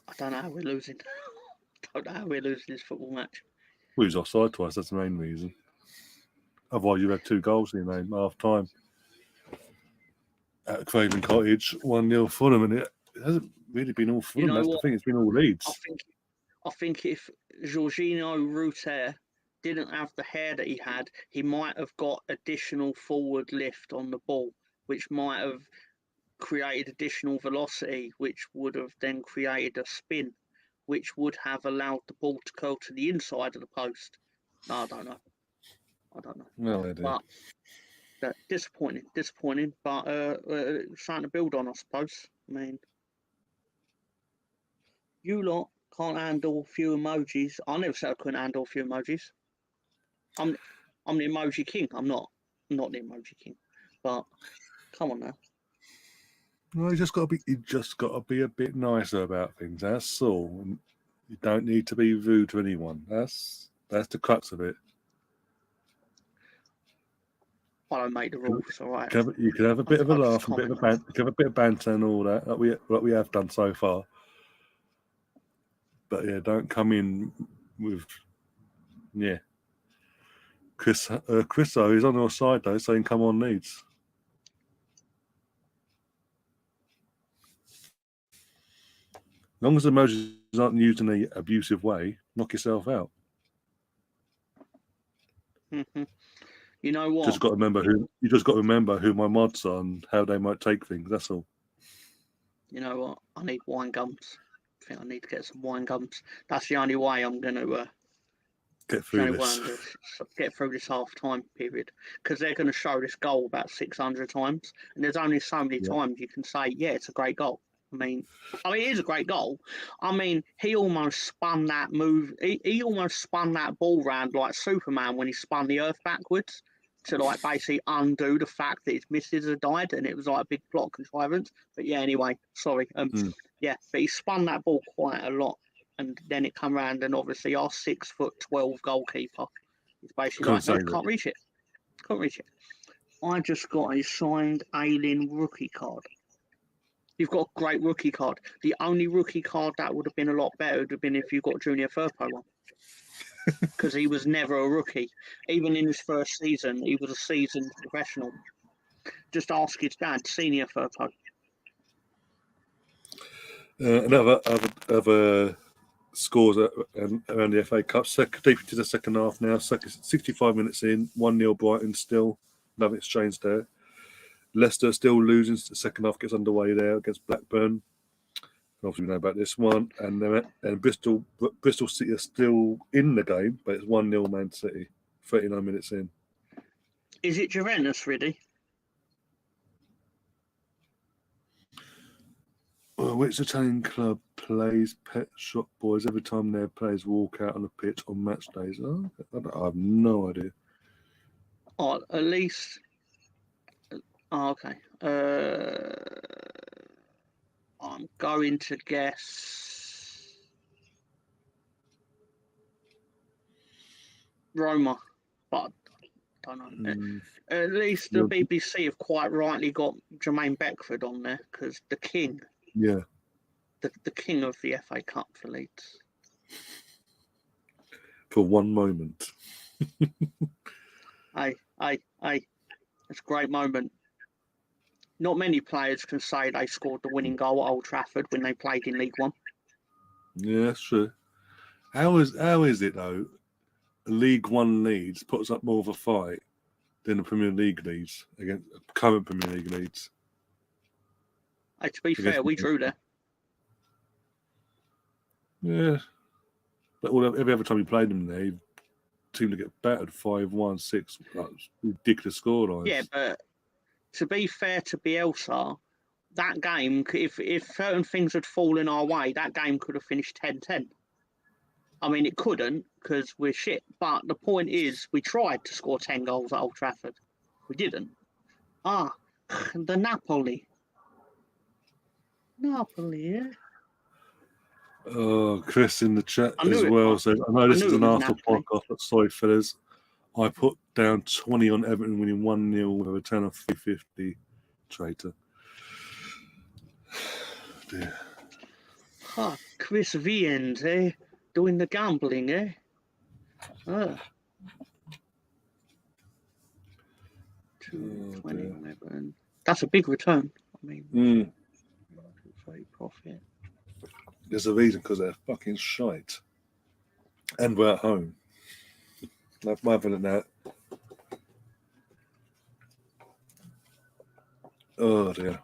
I don't know how we're losing. This football match. Well, he was offside twice, that's the main reason. Otherwise, you had 2 goals in the half time. At Craven Cottage, 1-0 Fulham, and it hasn't really been all Fulham. You know, that's the thing, it's been all Leeds. I think if Jorginho Ruter didn't have the hair that he had, he might have got additional forward lift on the ball, which might have created additional velocity, which would have then created a spin, which would have allowed the ball to curl to the inside of the post. No, I don't know. No idea. But disappointing. But something to build on, I suppose. I mean, you lot can't handle a few emojis. I never said I couldn't handle a few emojis. I'm the emoji king. I'm not the emoji king. But come on now. Well, you just got to be a bit nicer about things. That's all. You don't need to be rude to anyone. That's the crux of it. I don't make the rules, all right. You can have a bit of a laugh, a bit of banter, and all that, like we have done so far. But yeah, don't come in with Chriso is on your side though, saying come on Leeds. As long as the emojis aren't used in an abusive way, knock yourself out. Mm-hmm. You know what? You just got to remember who my mods are and how they might take things. That's all. You know what? I need wine gums. I think I need to get some wine gums. That's the only way I'm going to get through this. Get through this half-time period, because they're going to show this goal about 600 times, and there's only so many times you can say, yeah, it's a great goal. I mean, it is a great goal. I mean, he almost spun that move. He almost spun that ball round like Superman when he spun the earth backwards to like basically undo the fact that his missus had died, and it was like a big plot contrivance. But yeah, anyway, sorry. Yeah, but he spun that ball quite a lot, and then it come round, and obviously our 6'12" goalkeeper is basically like, no, can't reach it. Can't reach it. I just got a signed alien rookie card. You've got a great rookie card. The only rookie card that would have been a lot better would have been if you got Junior Firpo one. Because he was never a rookie. Even in his first season, he was a seasoned professional. Just ask his dad, Senior Firpo. Other scores around the FA Cup. Deep into the second half now. 65 minutes in, 1-0 Brighton still. Another exchange there. Leicester still losing. The second half gets underway there against Blackburn. Obviously, we know about this one. And Bristol City are still in the game, but it's 1-0 Man City, 39 minutes in. Is it Juventus, really? Which Italian club plays Pet Shop Boys every time their players walk out on the pitch on match days? I have no idea. Oh, at least... Oh, okay. I'm going to guess Roma, but I don't know. At least the BBC have quite rightly got Jermaine Beckford on there, because the king. Yeah. The king of the FA Cup for Leeds. For one moment. It's a great moment. Not many players can say they scored the winning goal at Old Trafford when they played in League One. Yeah, that's true. How is it though? League One Leeds puts up more of a fight than the Premier League Leeds against current Premier League Leeds. Hey, to be fair, we drew there. Yeah, but every other time we played them, they seem to get battered 5-1, 6. Ridiculous scorelines. Yeah, but to be fair to Bielsa, that game, if certain things had fallen our way, that game could have finished 10-10. I mean, it couldn't because we're shit. But the point is, we tried to score 10 goals at Old Trafford. We didn't. The Napoli. Yeah. Oh, Chris in the chat as well says, I know this is an Arsenal podcast, but sorry, fellas. I put down 20 on Everton winning 1-0 with a return of 350. Traitor. Dear. Chris Viens, doing the gambling, 220 on Everton. That's a big return. I mean, very profit. There's a reason, because they're fucking shite. And we're at home. That's my opinion that. Oh dear.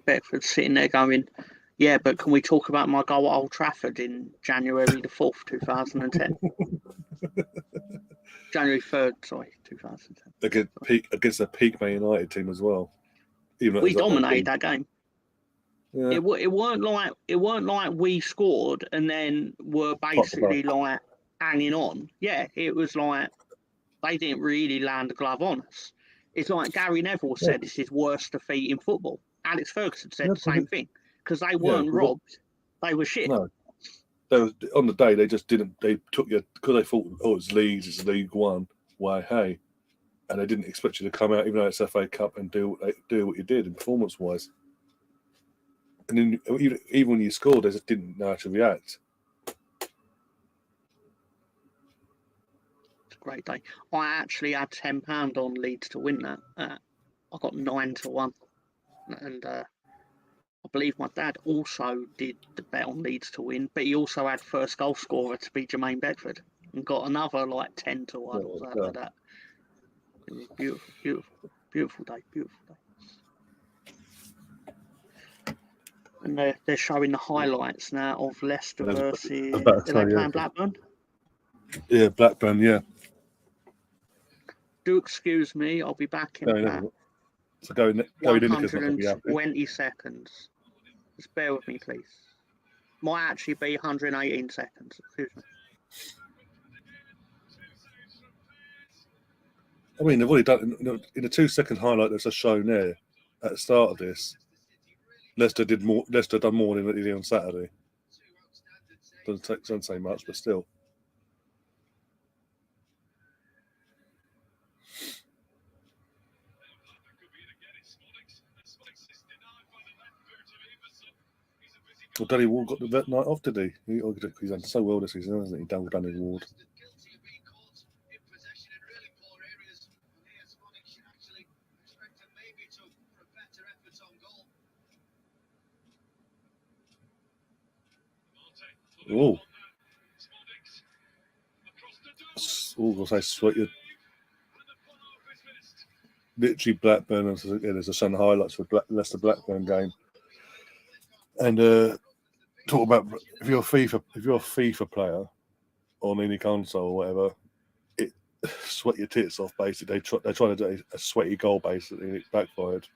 Beckford sitting there going, yeah, but can we talk about my goal at Old Trafford in January the 4th, 2010? January 3rd, sorry, 2010. Against a peak Man United team as well. We dominated that game. Yeah. It weren't like we scored and then were basically like hanging on. Yeah, it was like they didn't really land the glove on us. It's like Gary Neville said, it's his worst defeat in football. Alex Ferguson said the same thing, because they weren't robbed; they were shit. No, on the day they just didn't. They took you because they thought, it's Leeds, it's League One. Why, hey, and they didn't expect you to come out, even though it's FA Cup, and do what you did, performance-wise. And then even when you scored, they just didn't know how to react. great day. I actually had £10 on Leeds to win that. I got 9-1, and I believe my dad also did the bet on Leeds to win, but he also had first goal scorer to be Jermaine Bedford and got another like 10-1 or something like that. It was beautiful, beautiful, beautiful day, beautiful day. And they're showing the highlights now of Leicester versus. Are they playing Blackburn? Yeah, Blackburn. Yeah. Do excuse me, I'll be back in about so go 120 seconds. Just bear with me, please. Might actually be 118 seconds. Excuse me. I mean, they've already done in the 2-second highlight that's just shown there at the start of this. Leicester did more. Leicester done more than they did on Saturday. Doesn't say much, but still. Well, Danny Ward got the vet night off, did he? He's done so well this season, hasn't he? Danny Ward. Oh, I'll say sweat you. Literally Blackburn. There's a some highlights for Leicester Blackburn game. And talk about if you're a FIFA player on any console or whatever, it sweat your tits off. Basically, they're trying to do a sweaty goal. Basically, and it backfired.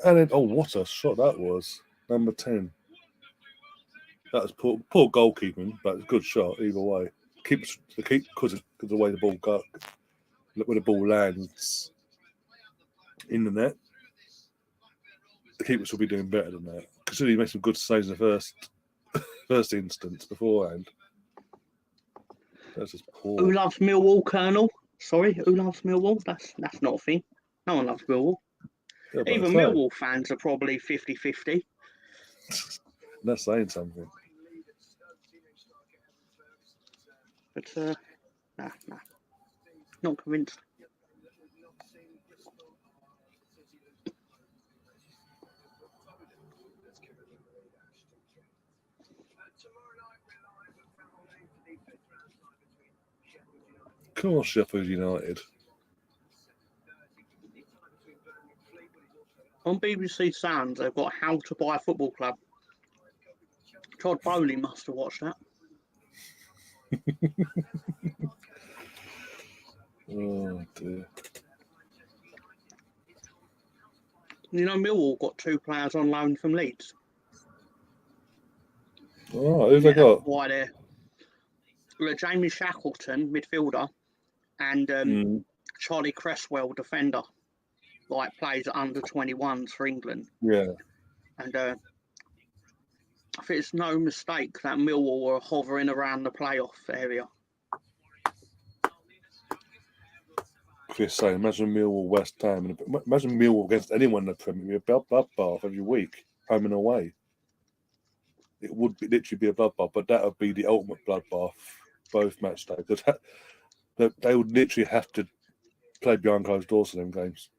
And then, what a shot that was! Number 10. That was poor goalkeeping, but it's a good shot either way. Keeps because of the way the ball got, where the ball lands in the net. The keeper should be doing better than that. Considering he made some good saves in the first instance beforehand. That's just poor. Who loves Millwall, Colonel? Sorry, who loves Millwall? That's not a thing. No one loves Millwall. Yeah, even Millwall fans are probably 50-50. That's saying something. But nah, not convinced. Come on, Sheffield United. On BBC Sounds, they've got How to Buy a Football Club. Todd Bowley must have watched that. Oh, dear. You know, Millwall got 2 players on loan from Leeds. Oh, who've they got? Why they're Jamie Shackleton, midfielder, and Charlie Cresswell, defender, plays under 21s for England. Yeah. And I think it's no mistake that Millwall were hovering around the playoff area. Chris saying, imagine Millwall, West Ham, imagine Millwall against anyone in the Premier League, bloodbath every week, home and away. It would literally be a bloodbath, but that would be the ultimate bloodbath, both match days. Because they would literally have to play behind closed doors for them games.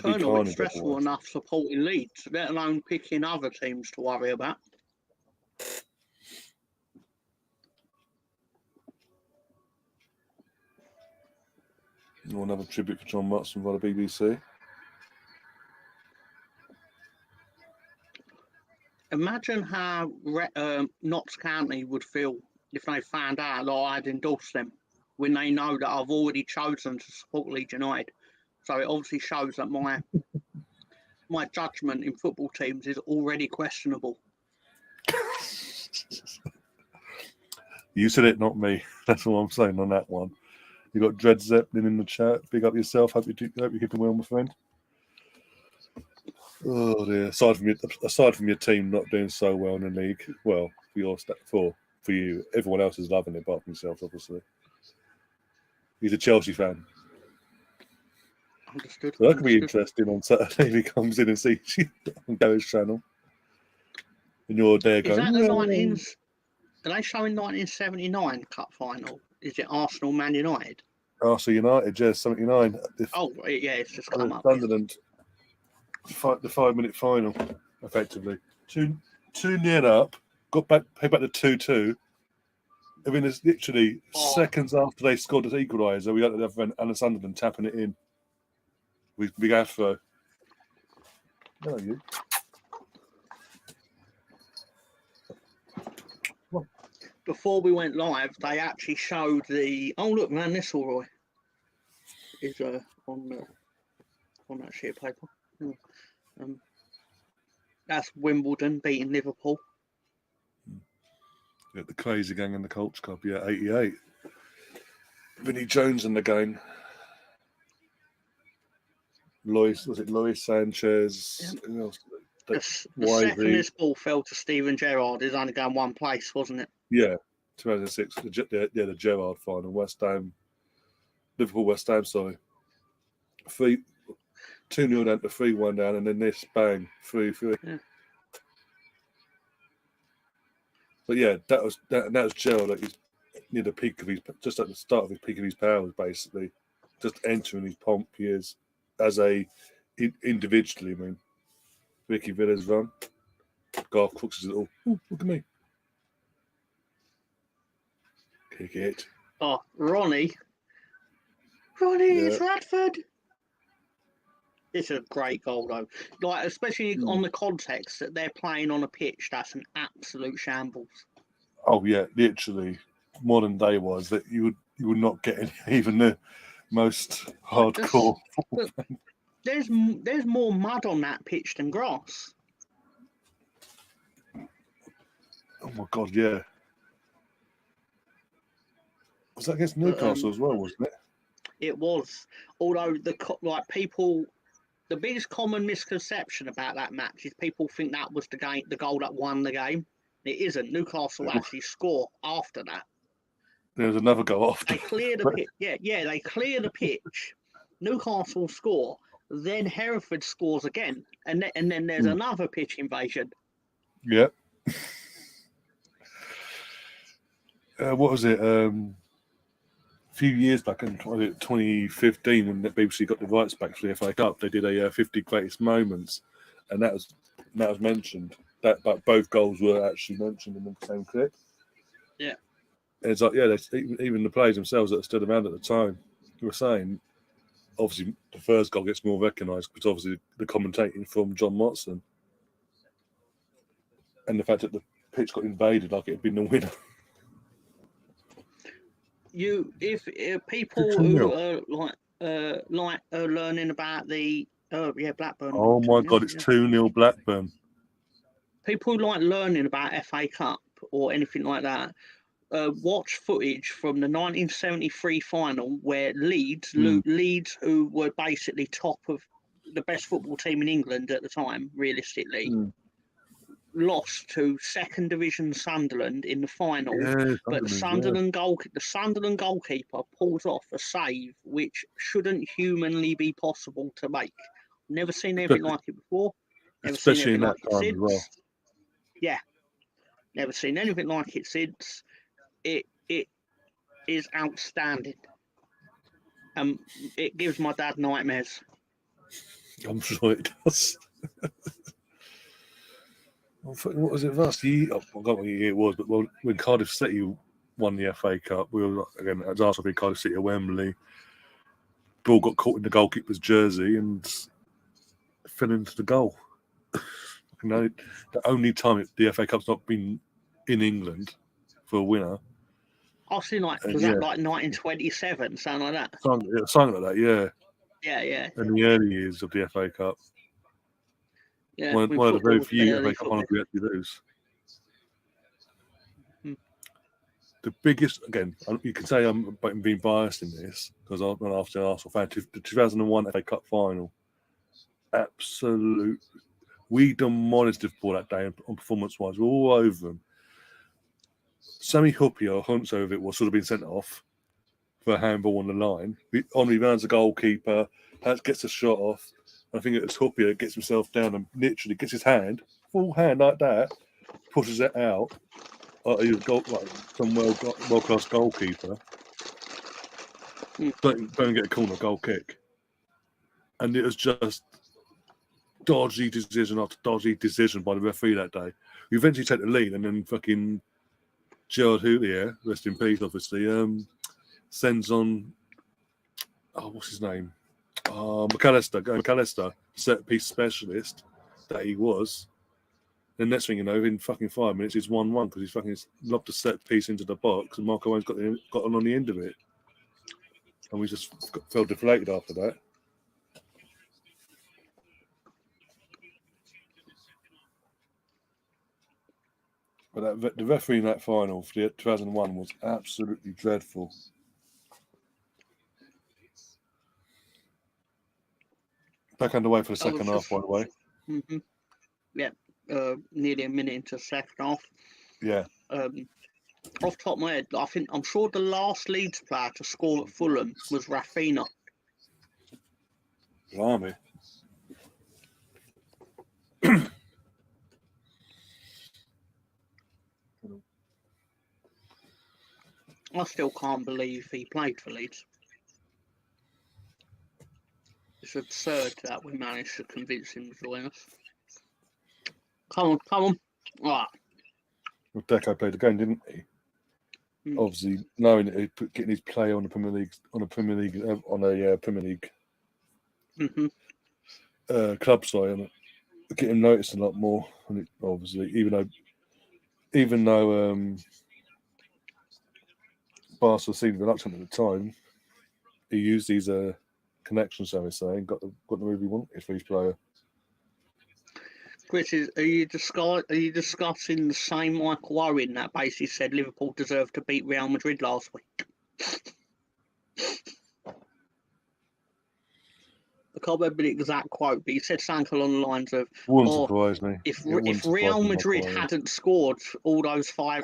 Colonel, it's stressful enough supporting Leeds, let alone picking other teams to worry about. Another tribute for John Watson by the BBC. Imagine how Notts County would feel if they found out that I'd endorsed them when they know that I've already chosen to support Leeds United. So it obviously shows that my judgment in football teams is already questionable. You said it, not me. That's all I'm saying on that one. You got Dred Zeppelin in the chat. Big up yourself. Hope you're keeping well, my friend. Oh dear. Aside from your team not doing so well in the league, well, for you, everyone else is loving it, apart from yourself, obviously. He's a Chelsea fan. Understood. So that could be interesting on Saturday if he comes in and sees you on Gary's channel. And you're there going. Is that Are they showing 1979 cup final? Is it Arsenal Man United? Arsenal United, yeah, 79. Oh, yeah, it's just come up. Sunderland, the 5-minute final, effectively. 2-0 up, got back, paid back to 2-2. I mean, it's literally seconds after they scored the equaliser, we got the other end, and the Sunderland tapping it in. We big afro. No, you. Before we went live, they actually showed the. Oh look, man, this all right is on that sheet of paper. That's Wimbledon beating Liverpool. Yeah, the crazy gang in the Colts Cup, yeah, 88. Vinnie Jones in the game. Lois Sanchez? Yeah. Who else? The second this ball fell to Steven Gerrard, is only going one place, wasn't it? Yeah, 2006. The Gerrard final, West Ham, Liverpool West Ham. Sorry, 2-0 down to 3-1 down, and then this bang 3-3. Yeah. But yeah, that was Gerrard at his near the peak of his, just at the start of his peak of his powers, basically, just entering his pomp years as a individually. I mean, Ricky Villa's run, Garth Crooks is it all. Ooh, look at me. Kick it. Oh, Ronnie Radford. It's a great goal though. Like, especially on the context that they're playing on a pitch that's an absolute shambles. Oh yeah, literally modern day was that you would not get even the most hardcore. There's more mud on that pitch than grass. Oh my god, yeah. Was that against Newcastle as well, wasn't it? It was. Although the biggest common misconception about that match is people think that was the goal that won the game. It isn't. Newcastle actually score after that. There was another goal after. They clear the pitch. Yeah, they clear the pitch. Newcastle score. Then Hereford scores again, and then there's another pitch invasion. Yeah. What was it? A few years back in 2015, when the BBC got the rights back for the FA Cup, they did a 50 greatest moments, and that was mentioned. But both goals were actually mentioned in the same clip. Yeah. And it's like, yeah, even the players themselves that stood around at the time were saying, obviously, the first goal gets more recognised because obviously the commentating from John Motson, and the fact that the pitch got invaded like it had been the winner. If people who are learning about the Blackburn. Oh my god, it's 2-0 Blackburn. People who like learning about FA Cup or anything like that, watch footage from the 1973 final where Leeds, who were basically top of the best football team in England at the time, realistically, lost to second division Sunderland in the final. Yeah, but the Sunderland goalkeeper pulls off a save which shouldn't humanly be possible to make. Never seen anything like it before. Never seen anything like it since. Well. Yeah, never seen anything like it since. It is outstanding. It gives my dad nightmares. I'm sure it does. What was it last year? I forgot what year it was, but when Cardiff City won the FA Cup, we were again at Arsenal, Cardiff City at Wembley. Ball got caught in the goalkeeper's jersey and fell into the goal. The only time the FA Cup's not been in England for a winner. I've seen that like 1927, something like that? Something like that, yeah. Yeah. In the early years of the FA Cup. Yeah, one of the very few FA Cup honours we actually lose. The biggest, again, you can say I'm being biased in this because I'm an Arsenal fan. The 2001 FA Cup final, absolute. We demolished Liverpool that day on performance-wise. We're all over them. Sammy Huppy or Huntso, if it was, sort of been sent off for a handball on the line. Henry Van's a goalkeeper. Hans gets a shot off. I think it's Huppy that gets himself down and literally gets his hand, full hand like that, pushes it out he was like some world class goalkeeper. Don't get a corner goal kick, and it was just dodgy decision after dodgy decision by the referee that day. We eventually take the lead, and then fucking Gerard Houtier, rest in peace, obviously, sends on. Oh, what's his name? McAllister, set piece specialist that he was. The next thing you know, in fucking 5 minutes, it's 1-1 because he's fucking lobbed a set piece into the box, and Marco Owen's got on the end of it, and we just felt deflated after that. But the referee in that final for the 2001 was absolutely dreadful. Back underway for the second half, by the way. Mm-hmm. Yeah, nearly a minute into the second half. Yeah. Off the top of my head, I'm sure the last Leeds player to score at Fulham was Rafinha. Blimey. I still can't believe he played for Leeds. It's absurd that we managed to convince him to join us. Come on. All right. Well, Deco played the game, didn't he? Obviously, knowing that getting his play on a Premier League club side, and get him noticed a lot more. And obviously, even though Barca seemed reluctant at the time, he used these connections, shall we say, and got the move he wanted for his player. Chris, are you discussing the same Michael Owen that basically said Liverpool deserved to beat Real Madrid last week? I can't remember the exact quote, but he said something along the lines of, Wouldn't surprise me. If Real Madrid hadn't scored scored 5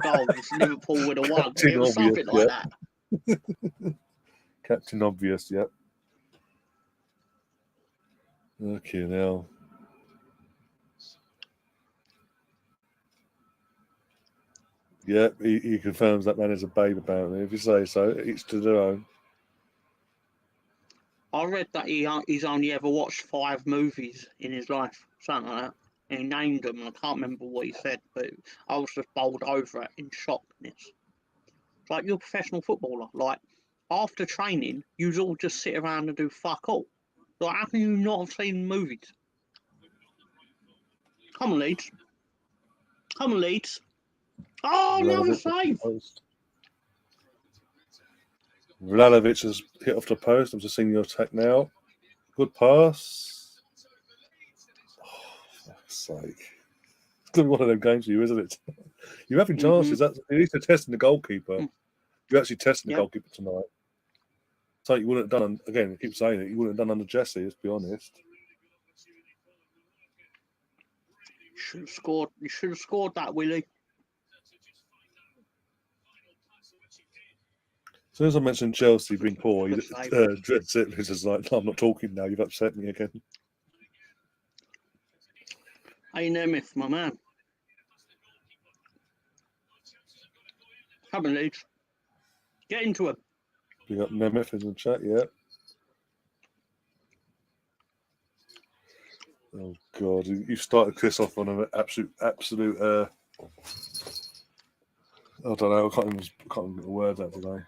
goals, Liverpool would have won. It was something like that. Captain Obvious, yep. Okay, now. Yeah, he confirms that man is a babe, apparently. If you say so, each to their own. I read that he's only ever watched 5 movies in his life, something like that. And he named them, and I can't remember what he said, but I was just bowled over it in shockness. It's like, you're a professional footballer. Like, after training, you all just sit around and do fuck all. Like, how can you not have seen movies? Come on, Leeds. Oh, another save! Vlahovic has hit off the post. I'm just seeing your attack now. Good pass. Oh, fuck's sake. It's going to be one of them games for you, isn't it? You're having chances. At least you're testing the goalkeeper. You're actually testing the goalkeeper tonight. So you wouldn't have done, again, I keep saying it, you wouldn't have done under Jesse, let's be honest. You should have scored that, Willie. As soon as I mentioned Chelsea being poor, it's just like, no, I'm not talking now, you've upset me again. Hey, Nemeth, my man. Come on, Leeds. Get into it. You got Nemeth in the chat, yeah. Oh, God. You started Chris off on an absolute I don't know, I can't even get the words out today.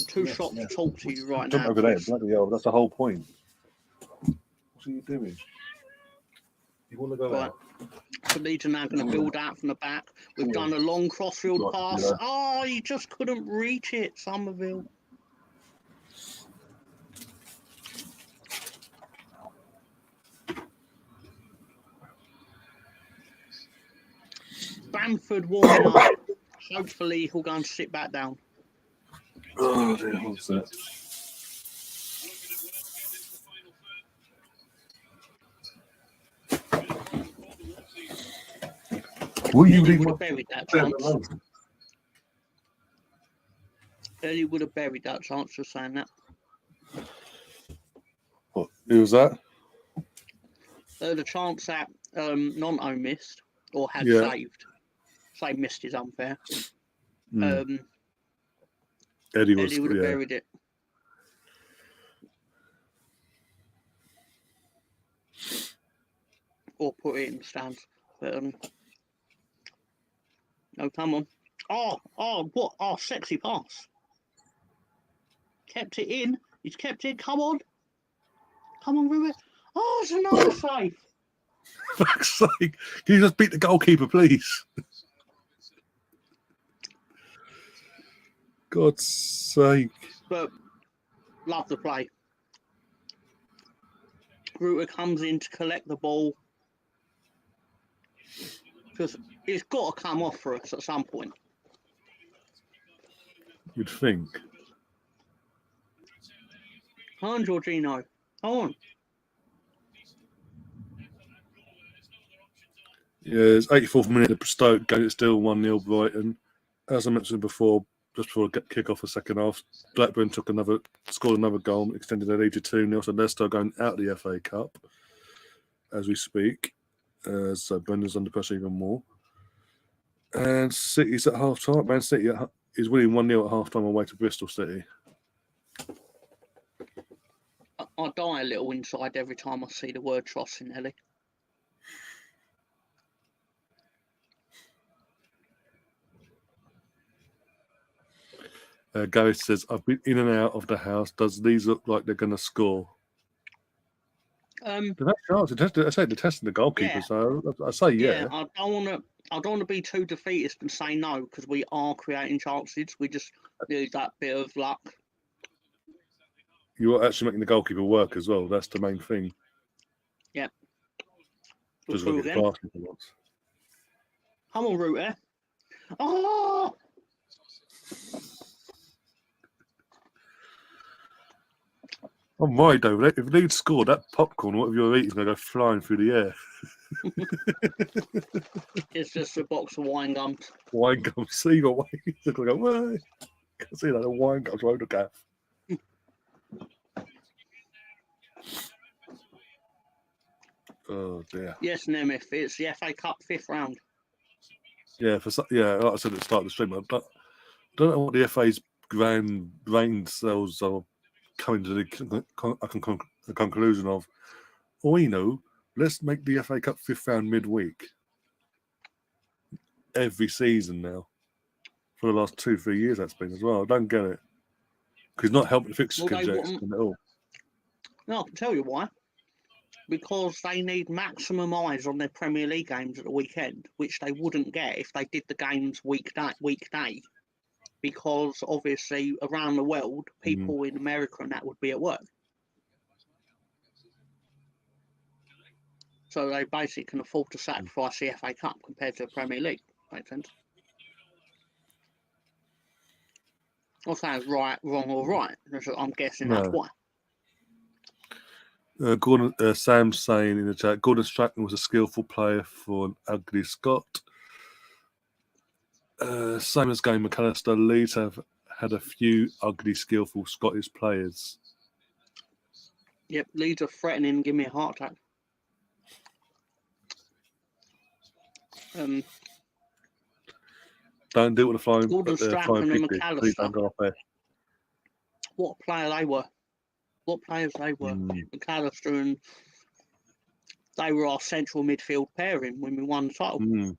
2 shots to talk to you right Jump now. over there, bloody hell, that's the whole point. What are you doing? You want to go out? So Leeds are now going to build out from the back. We've done a long crossfield pass. Yeah. Oh, he just couldn't reach it, Somerville. Bamford warming up. Hopefully he'll go and sit back down. Oh, dear, what's that? Ellie would have buried that chance. Ellie would have buried that chance for saying that. What? Who was that? The chance that Nonto missed or had Yeah. saved. Say missed is unfair. Eddie was, Eddie would have buried it. Or put it in the stands. But, no, come on. Oh, what? Oh, sexy pass. Kept it in. He's kept it. Come on. Come on, Rubik. Oh, it's another save. For fuck's sake. Can you just beat the goalkeeper, please? God's sake. But love the play. Ruta comes in to collect the ball. Because it's got to come off for us at some point. You'd think. Come on, Jorginho. Come on. Yeah, it's 84th minute. The Stoke game. It's still 1-0 Brighton. As I mentioned before, just before kick off the second half, Blackburn scored another goal, extended their lead to 2-0. So Leicester going out the FA Cup as we speak. So Brendan's under pressure even more. And City's at half time. Man City is winning 1-0 at half time away to Bristol City. I die a little inside every time I see the word Trossinelli. Gareth says, I've been in and out of the house. Does these look like they're going to score? They've had chance. I say they're testing the goalkeeper, Yeah. so I say yeah. I don't want to be too defeatist and say no, because we are creating chances. We just need that bit of luck. You're actually making the goalkeeper work as well. That's the main thing. Yep. Just look at the basket for once. Come on, Ruta. Oh! Oh my, though, if Leeds scored, that popcorn, whatever you're eating, is going to go flying through the air. It's just a box of wine gums. Wine gums, see your way. Look like a can see that the wine gums road the gaff. Oh dear. Yes, Nemeth. It's the FA Cup 5th round. Yeah, like I said at the start of the stream, I don't know what the FA's grand brain cells are coming to the conclusion of. Let's make the FA Cup 5th round midweek. Every season now. For the last 2-3 years that's been as well. I don't get it. Because it's not helping fix congestion at all. No, I can tell you why. Because they need maximum eyes on their Premier League games at the weekend, which they wouldn't get if they did the games weekday. Because obviously around the world, people in America and that would be at work. So they basically can afford to sacrifice the FA Cup compared to the Premier League. Makes sense. Not saying it's right, wrong, or right. I'm guessing that's why. Gordon, Sam's saying in the chat, Gordon Strachan was a skillful player for an ugly Scot. Same as Game McAllister, Leeds have had a few ugly, skillful Scottish players. Yep, Leeds are threatening. Give me a heart attack. Don't deal with the flying. Gordon Strachan and McAllister. What player they were? What players they were? McAllister and they were our central midfield pairing when we won the title.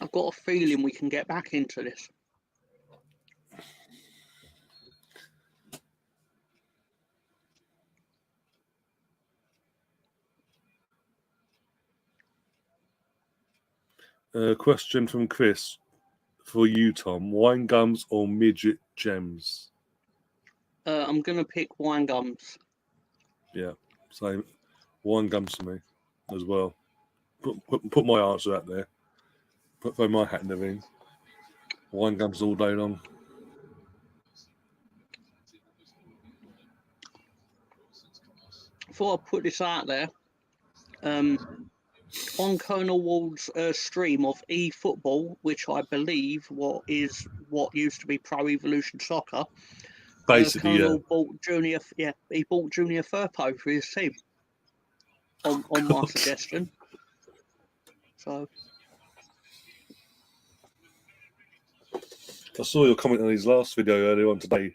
I've got a feeling we can get back into this. Question from Chris for you, Tom. Wine gums or midget gems? I'm going to pick wine gums. Yeah, same. Wine gums for me as well. Put my answer out there. Throw my hat in the ring. Wine gums all day long. Before I put this out there, on Colonel Ward's stream of eFootball, which I believe what used to be Pro Evolution Soccer. Basically, Colonel bought Junior. Yeah, he bought Junior Firpo for his team. On my suggestion. So I saw your comment on his last video earlier on today.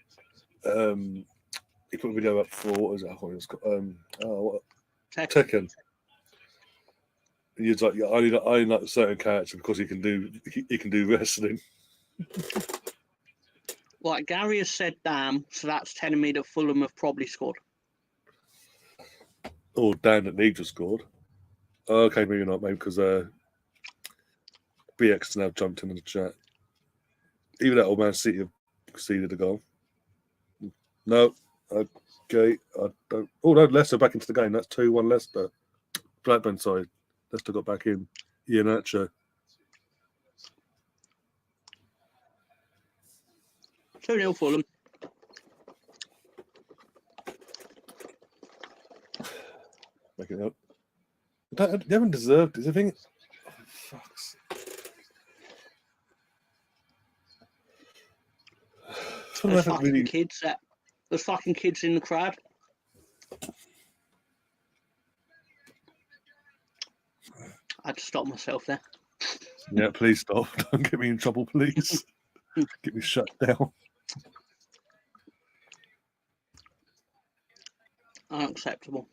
He put a video up for what was it? I thought it was called, Tekken. And he was like, yeah, I only like a certain character because he can do wrestling. Like Gary has said, damn. So that's telling me that Fulham have probably scored. Or damn that Leeds have scored. Okay, maybe not, maybe because BX has now jumped in the chat. Even that old Man City have conceded a goal. No. Okay. I don't. Oh, no, Leicester back into the game. That's 2-1 Leicester. Blackburn, sorry. Leicester got back in. Iheanacho. 2-0 Fulham. Making it up. They haven't deserved it. I think. Oh, fucks. There's fucking kids there's fucking kids in the crowd. I had to stop myself there. Yeah, please stop. Don't get me in trouble, please. Get me shut down. Unacceptable.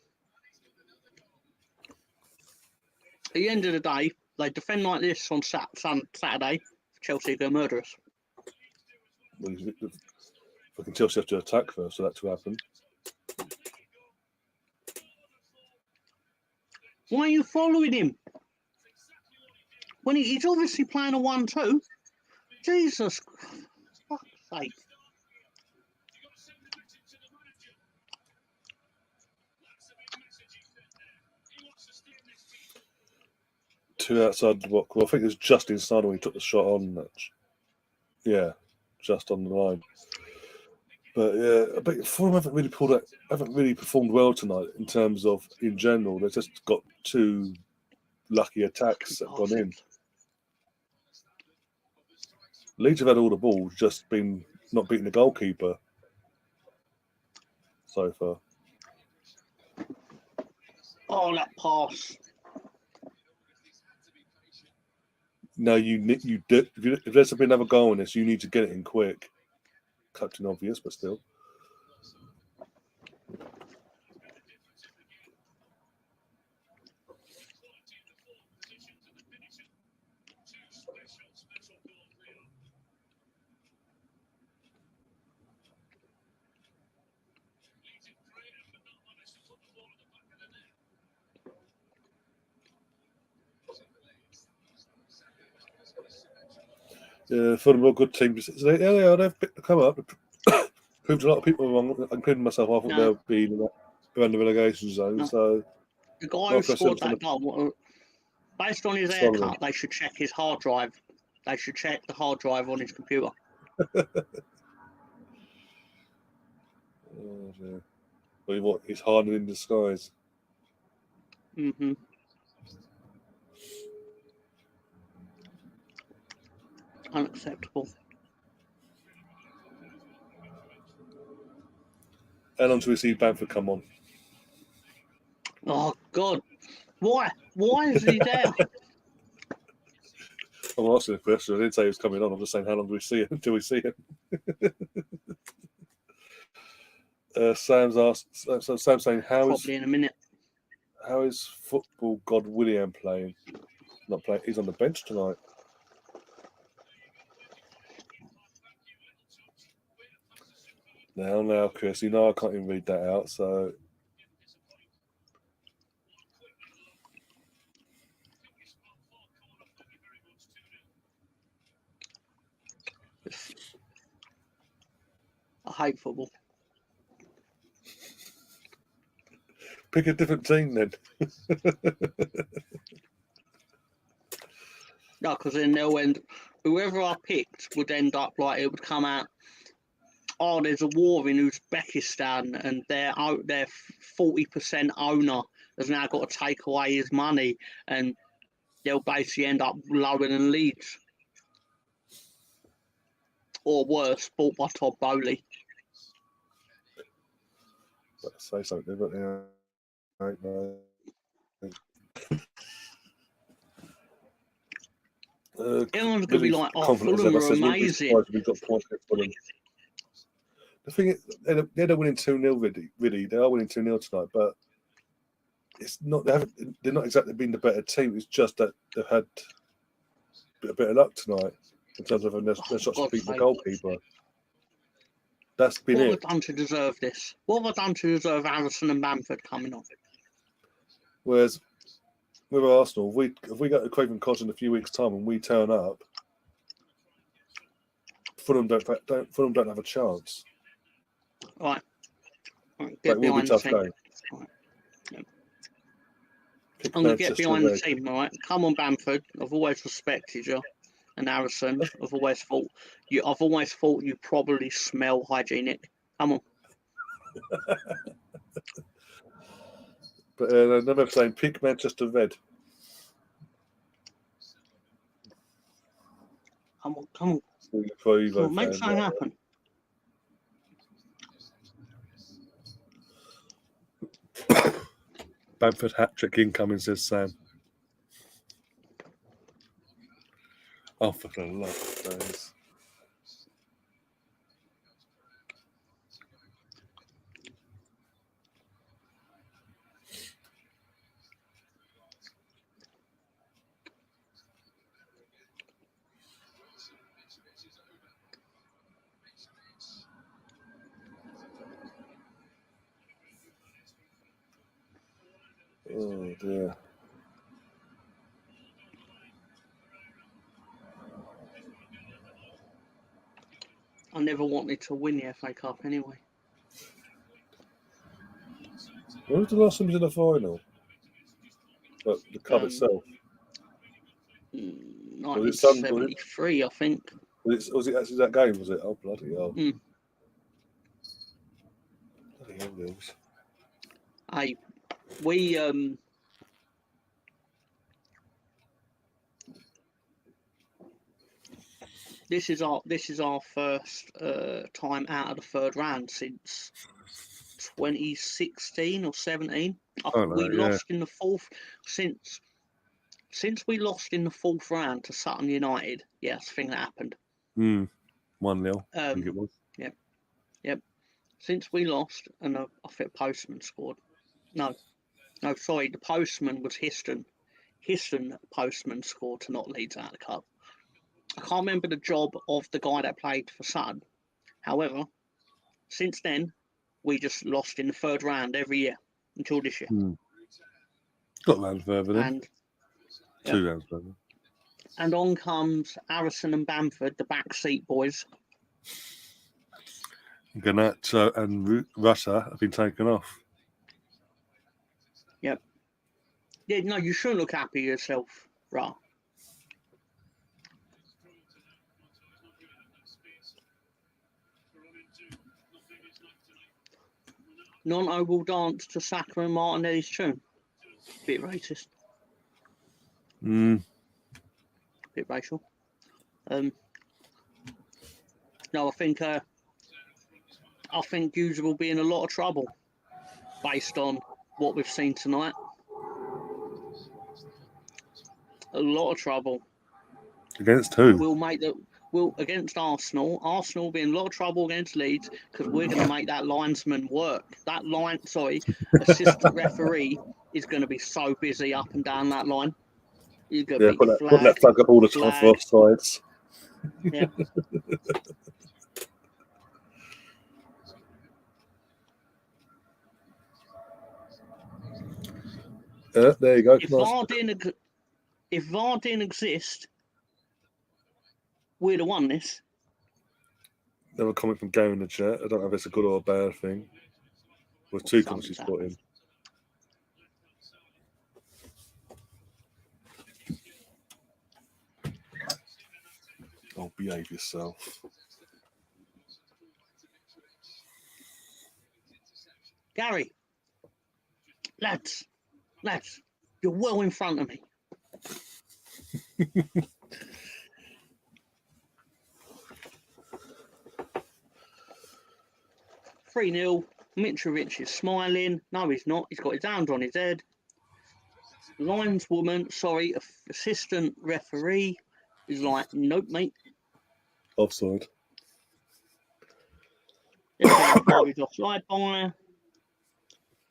At the end of the day, they defend like this on Saturday. Chelsea go murderous. Fucking Chelsea have to attack first, so that to happen. Why are you following him? When he's obviously playing a 1-2. Jesus, fuck's sake. Two outside the box. Well, I think it was just inside when he took the shot on that. Yeah, just on the line. But yeah, but Fulham haven't really performed well tonight in terms of in general. They've just got two lucky attacks that have gone in. Leeds have had all the balls, just been not beating the goalkeeper so far. Oh, that pass. No, if there's been another goal in this, you need to get it in quick. Captain obvious, but still. Yeah, Fulham are a good team. They've come up. Proved a lot of people wrong, including myself. I thought they'll be around the relegation zone. So the guy who scored that goal, based on his haircut, they should check his hard drive. They should check the hard drive on his computer. Oh, dear. What? He's hardened in disguise. Mm-hmm. Unacceptable. How long do we see Bamford come on? Oh God! Why? Why is he there? I'm asking a question. I didn't say he was coming on. I'm just saying, how long do we see him until we see him? Sam's asked. So Sam's saying, Probably in a minute. How is football god William playing? Not playing. He's on the bench tonight. Now, Chris, you know I can't even read that out, so. I hate football. Pick a different team then. No, because then they'll end. Whoever I picked would end up like it would come out. Oh, there's a war in Uzbekistan, and their 40% owner has now got to take away his money, and they'll basically end up lower than Leeds. Or worse, bought by Todd Bowley. Say something, but yeah. Everyone's going to be like, oh, confident as Fulham ever. are Says, wouldn't be amazing. surprised if we got points against Fulham. The thing is, they're winning 2-0, really. They are winning 2-0 tonight, but it's not. They're not exactly been the better team. It's just that they've had a bit of luck tonight in terms of their shots to beat the goalkeeper. That's been What it. have I done to deserve this? What have I done to deserve Harrison and Bamford coming on? Whereas with Arsenal, if we go to Craven Cottage in a few weeks' time and we turn up, Fulham don't have a chance. Right, get It will be behind the tough team. game. Right. Yeah. I'm going to get behind the Red. team, all right? Come on, Bamford. I've always respected you. And Harrison, I've always thought you probably smell hygienic. Come on. But another saying, pick Manchester Red. Come on. For Evo Come on, make fans, something happen. Bamford hat-trick incoming, says Sam. Oh, for the love of days. Oh, dear. I never wanted to win the FA Cup anyway. When was the last time we was in the final? But the cup itself. 1973, I think. Was it actually that game? Was it? Oh, bloody hell! Mm. Bloody hell, Nils. Hey, we This is our first time out of the third round since 2016 or 17. We lost in the fourth since we lost in the fourth round to Sutton United. Yeah, that's the thing that happened. 1-0. I think it was. Yep. Since we lost, and I think Postman scored. No, sorry, the Postman was Histon. Postman scored to knock Leeds out of the cup. I can't remember the job of the guy that played for Sutton. However, since then, we just lost in the third round every year until this year. Got round further then. And 2 rounds further. And on comes Harrison and Bamford, the backseat boys. Garnacho and Rutter have been taken off. Yep. Yeah, no, you shouldn't look happy yourself, Ra. Nonto will dance to Saka and Martinelli's tune. Bit racist. Bit racial. No, I think Hughes will be in a lot of trouble based on what we've seen tonight. A lot of trouble. Against who? We'll against Arsenal. Arsenal will be in a lot of trouble against Leeds because we're going to make that linesman work. Assistant referee is going to be so busy up and down that line. He's going to be put that flag up all the time for offsides. Yeah. There you go. If VAR didn't exist, we'd have won this. Another comment from Gary in the chat. I don't know if it's a good or a bad thing. With 2 comments he's put in. Oh, behave yourself. Gary, lads, Lads, you're well in front of me. 3-0. Mitrovic is smiling. No, he's not. He's got his hand on his head. Lineswoman, assistant referee is like, nope, mate. Offside. He's offside by.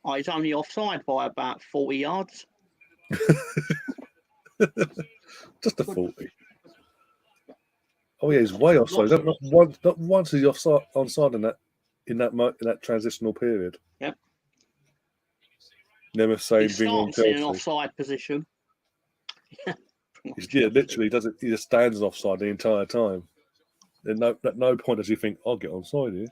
Oh, he's only offside by about 40 yards. Just a 40. Oh yeah, he's way offside. Not once is he onside in that transitional period. Yep. Never saying He being on starts Chelsea. in an offside position. Literally does it. He just stands offside the entire time. At no point does he think, "I'll get onside here."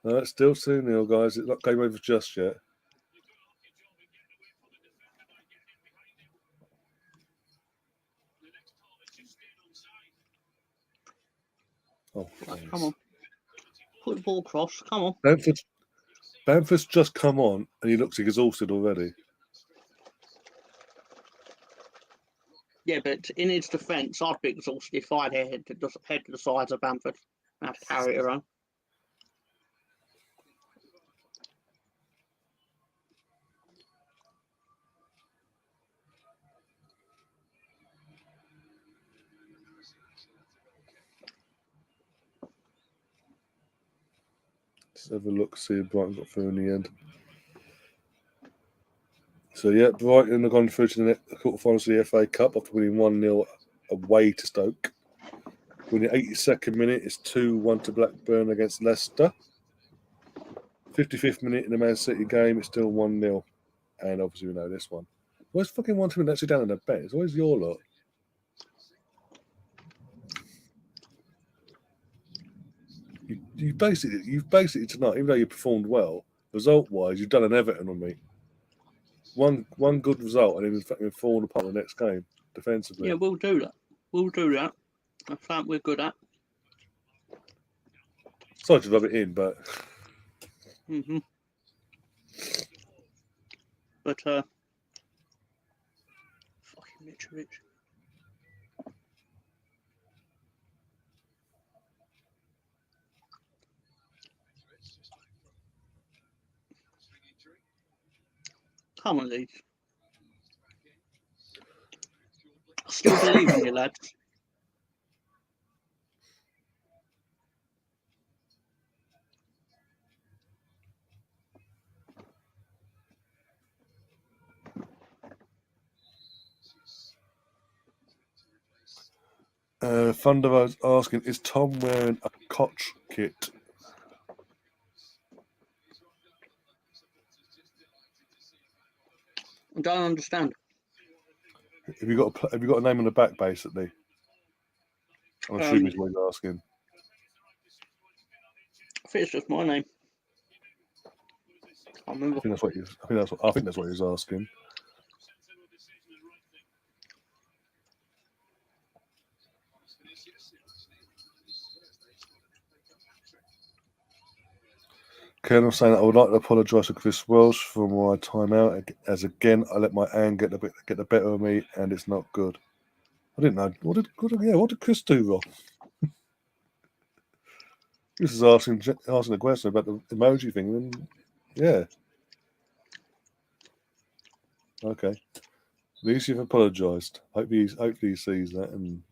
No, it's still 2-0, guys. It's not game over just yet. Oh, come on. Put the ball across. Come on. Bamford's just come on and he looks exhausted already. Yeah, but in his defence, I'd be exhausted if I'd head to the sides of Bamford and have to carry it around. Let's have a look, see if Brighton got through in the end. So, yeah, Brighton have gone through to the quarterfinals of the FA Cup after winning 1-0 away to Stoke. In the 82nd minute, it's 2-1 to Blackburn against Leicester. 55th minute in the Man City game, it's still 1-0. And obviously, we know this one. Where's fucking 1 2 actually down in the bench? Where's your lot? You've basically tonight, even though you performed well, result-wise, you've done an Everton on me. One good result and then fucking falling apart the next game defensively. Yeah, we'll do that. That's something we're good at. Sorry to rub it in, but But fucking Mitrovic. Come on, Leeds. I still believe in you, lads. Thunderbo's asking, is Tom wearing a Koch kit? I don't understand. Have you got a name on the back, basically? I'm assuming is what he's asking. I think it's just my name. I remember. I think that's what he's asking. Colonel saying that I would like to apologise to Chris Welsh for my time out, as again I let my anger get the better of me, and it's not good. I didn't know. What did Chris do wrong? This is asking a question about the emoji thing, and yeah. Okay. At least you've apologised. Hopefully he sees that, and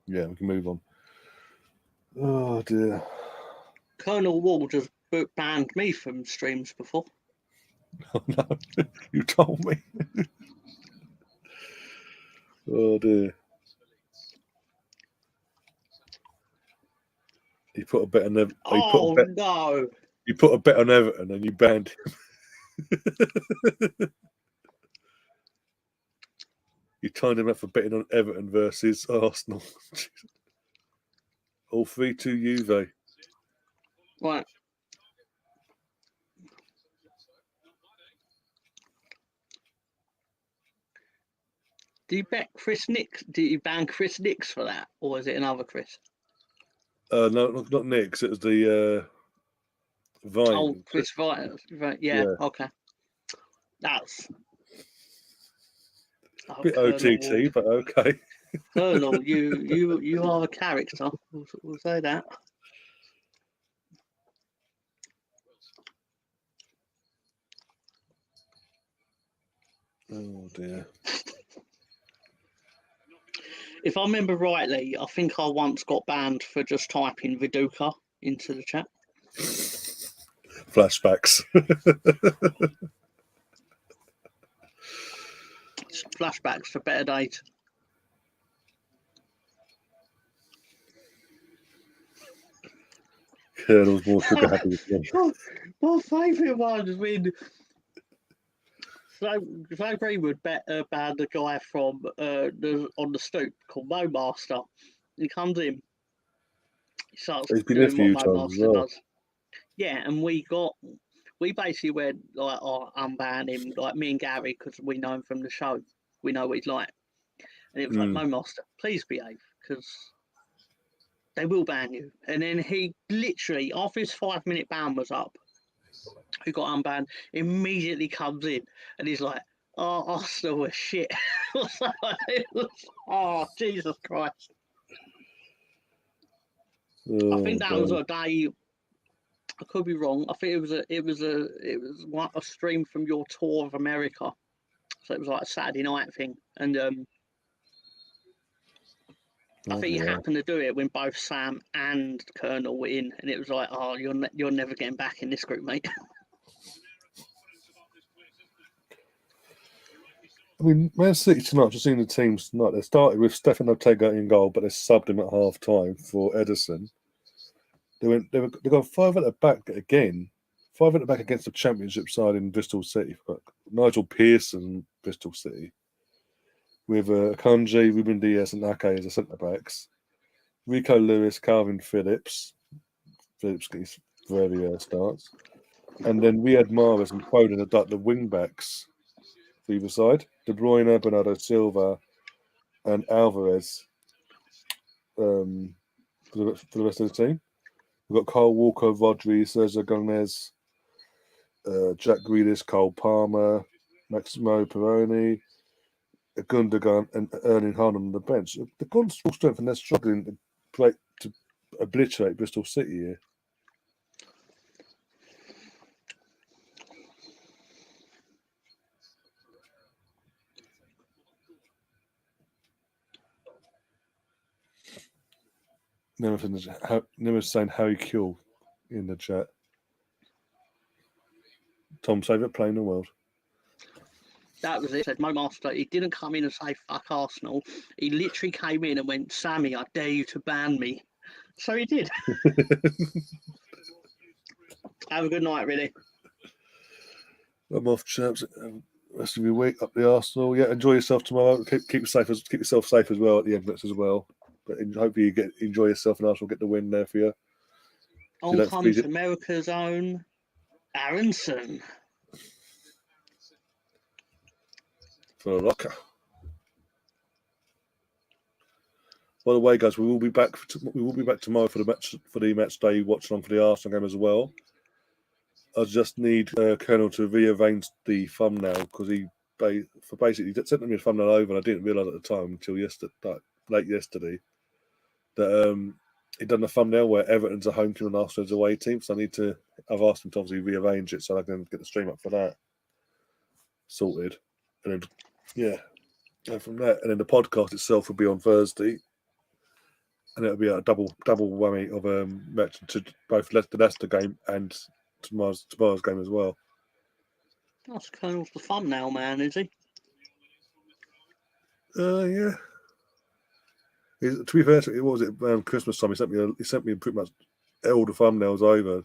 yeah, we can move on. Oh dear. Colonel Ward has banned me from streams before. Oh no, you told me. Oh dear. He put a bet on Everton. No! You put a bet on Everton and you banned him. You timed him up for betting on Everton versus Arsenal. All 3-2 Juve. Right. Do you bet Chris Nix? Do you ban Chris Nix for that, or is it another Chris? No, not Nick's. It was the Vine. Oh, Chris Vine. Yeah, okay. That's Bit Colonel OTT, but okay. Colonel, you are a character. We'll say that. Oh dear. If I remember rightly, I think I once got banned for just typing Viduka into the chat. Flashbacks. Flashbacks for better days. Colonel's more trigger happy with me. My favourite one is when Flag Greenwood banned the guy from on the stoop called Mo Master. He comes in, he starts He's been there a doing what few Mo times as Master well. does. Yeah, and we basically went like, oh, unban him, like me and Gary, because we know him from the show. We know what he's like. And it was like, Mo Master, please behave, because they will ban you. And then he literally, after his 5-minute ban was up, who got unbanned, immediately comes in and he's like, oh, Arsenal was shit. Oh, Jesus Christ. I think that was a day. I could be wrong. I think it was a stream from your tour of America, so it was like a Saturday night thing, and I think you happened to do it when both Sam and Colonel were in, and it was like, oh, you're never getting back in this group, mate. I mean, Man City tonight, just seeing the teams tonight, they started with Stefan Ortega in goal, but they subbed him at half time for Ederson. They got 5 at the back again. 5 at the back against the Championship side in Bristol City. Nigel Pearson, Bristol City. With Akanji, Ruben Diaz, and Ake as the centre backs. Rico Lewis, Calvin Phillips. Phillips gets very starts. And then Riyad Mahrez and Foden are the wing backs for either side. De Bruyne, Bernardo Silva, and Alvarez for the rest of the team. We've got Kyle Walker, Rodri, Sergio Gomez, Jack Grealish, Cole Palmer, Maximo Peroni, Gundogan, and Erling Haaland on the bench. They've gone full strength and they're struggling to obliterate Bristol City here. Never's saying Harry Kuehl in the chat. Tom's favourite player in the world. That was it. Said Mo Master. He didn't come in and say fuck Arsenal. He literally came in and went, Sammy, I dare you to ban me. So he did. Have a good night, really. I'm off, chaps. Rest of your week up the Arsenal. Yeah, enjoy yourself tomorrow. Keep yourself safe as well at the Emirates as well. But hopefully you enjoy yourself and Arsenal get the win there for you. On comes America's own Aronson. For a locker. By the way, guys, we will be back tomorrow for the match day watch along for the Arsenal game as well. I just need Colonel to rearrange the thumbnail because he basically sent me a thumbnail over and I didn't realise at the time until late yesterday that he'd done the thumbnail where Everton's a home team and Arsenal's a away team. So I've asked him to obviously rearrange it so I can get the stream up for that sorted. And then, go from there. And then the podcast itself will be on Thursday. And it'll be a double whammy of match to both the Leicester game and tomorrow's game as well. That's Colonel's the thumbnail man, is he? Yeah. To be fair, it was around Christmas time. He sent me pretty much all the thumbnails over,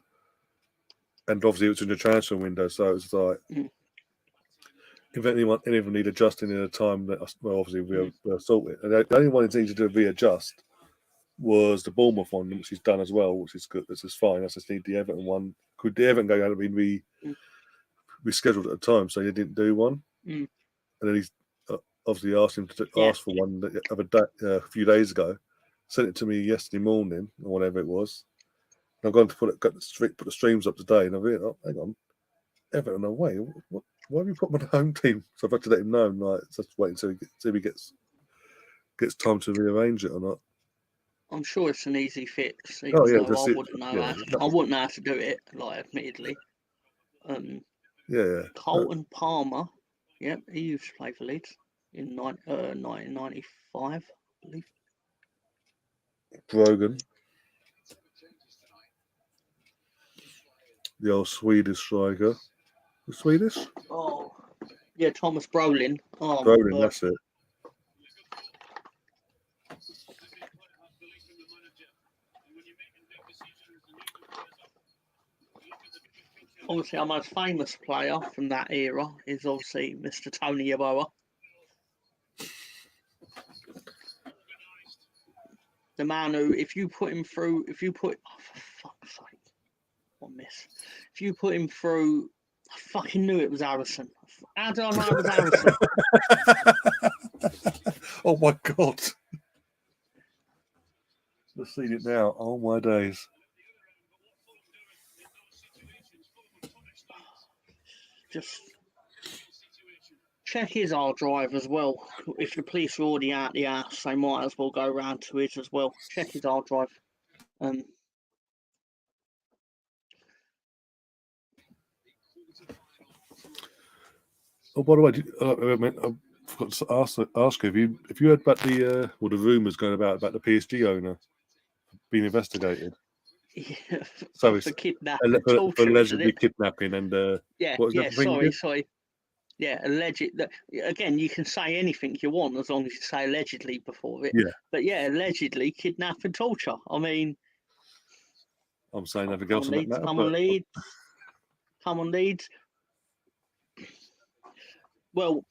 and obviously it was in the transfer window, so it was like if any of them need adjusting in a time that obviously we'll sort it. And the only one that needs to readjust was the Bournemouth one, which he's done as well, which is good. This is fine. I just need the Everton one. Could the Everton game have been rescheduled at the time, so he didn't do one, and then he's obviously asked him to ask for one a few days ago. Sent it to me yesterday morning or whatever it was, I've gone to put the streams up today, and I've been, oh, hang on, Everton away. Why have you put my home team? So I've had to let him know. Like, just waiting until he gets time to rearrange it or not. I'm sure it's an easy fix, Oh even yeah, though I wouldn't know how. I wouldn't know how to do it. Like, admittedly, yeah. Colton Palmer, yep, he used to play for Leeds in 1995, I believe. Brogan, the old Swedish striker. The Swedish? Oh, yeah, Thomas Brolin. Oh, Brolin, that's it. Obviously, our most famous player from that era is obviously Mr. Tony Yeboah. The man who, if you put, oh, for fuck's sake, what miss? If you put him through, I fucking knew it was Harrison. How do I know it was Harrison? Oh my God. Let's see it now. Oh my days. Just check his hard drive as well. If the police are already out the house, they might as well go round to it as well. Check his hard drive. Oh, by the way, I forgot to ask you if you heard about the rumours going about the PSG owner being investigated. Yeah, So for kidnapping, for torture, allegedly kidnapping and sorry. Yeah, alleged. Again, you can say anything you want as long as you say allegedly before it. Yeah. But yeah, allegedly kidnap and torture. I mean, I'm saying nothing else on that matter. Come on, Leeds. Well,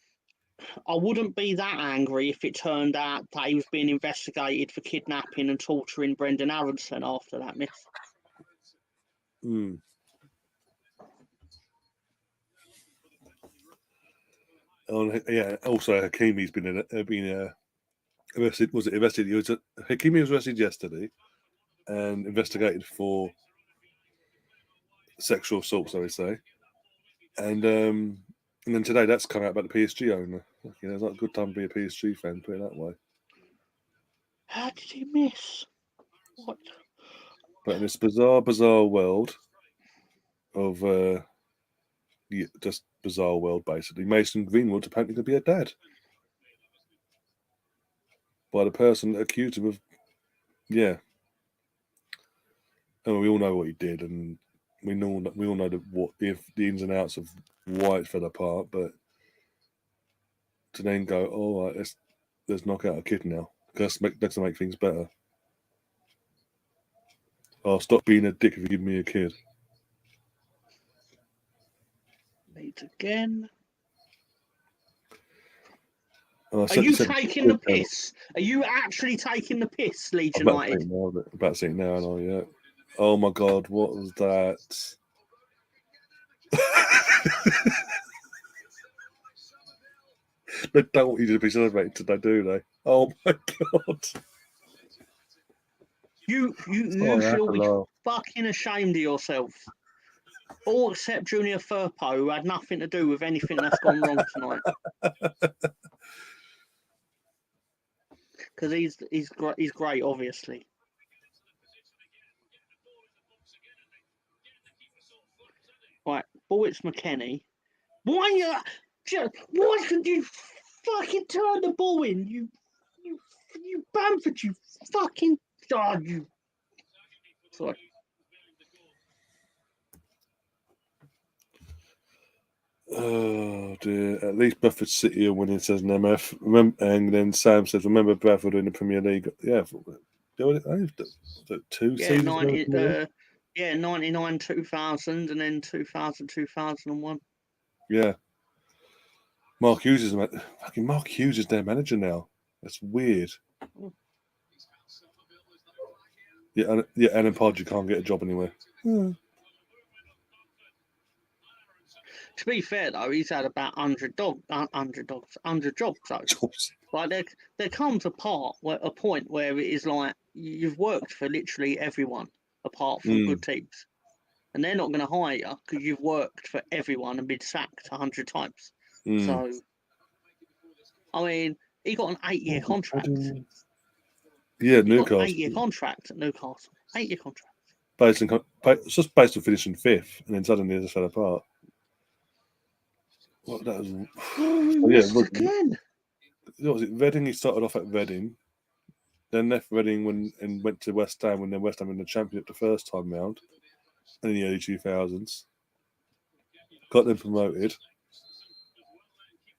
I wouldn't be that angry if it turned out that he was being investigated for kidnapping and torturing Brendan Aronson after that myth. Yeah. Also, Hakimi's been arrested. Was it arrested? Hakimi was arrested yesterday and investigated for sexual assault, so they say. And then today that's come out about the PSG owner. You know, it's not a good time to be a PSG fan, put it that way. How did he miss? What? But in this bizarre world of just bizarre world, basically, Mason Greenwood's apparently going to be a dad by the person that accused him of, And we all know what he did, and we all know the ins and outs of why it fell apart. But to then go, all right, let's knock out a kid now. Let's make things better. I'll stop being a dick if you give me a kid. Leeds again. Are you taking the piss? Are you actually taking the piss, Leeds United? About to see it now, and yeah. Oh my God, what was that? They don't want you to be celebrating today, do they? Oh my God. You should be fucking ashamed of yourself. All except Junior Firpo, who had nothing to do with anything that's gone wrong tonight. Because he's great, obviously. Right, Bullets McKennie. Why could you fucking turn the ball in? You Bamford, you fucking you. Sorry. Oh dear! At least Bradford City are winning, says an MF. And then Sam says, "Remember Bradford in the Premier League? Yeah, 2 seasons. 99, 2000, and then 2000, 2001. Yeah. Mark Hughes is their manager now. That's weird. Yeah, Alan Podge can't get a job anywhere. To be fair though, he's had about 100 jobs though. Like there comes a point where it is like you've worked for literally everyone. apart from good teams. And they're not going to hire you because you've worked for everyone and been sacked 100 times. So, I mean, he got an 8-year contract. Yeah, He got Newcastle. an 8-year contract at Newcastle. 8-year contract. It's just based on finishing 5th, and then suddenly it just fell apart. What that was? Again. What was it? Reading. He started off at Reading, then left Reading and went to West Ham when West Ham in the Championship the first time round in the early 2000s. Got them promoted.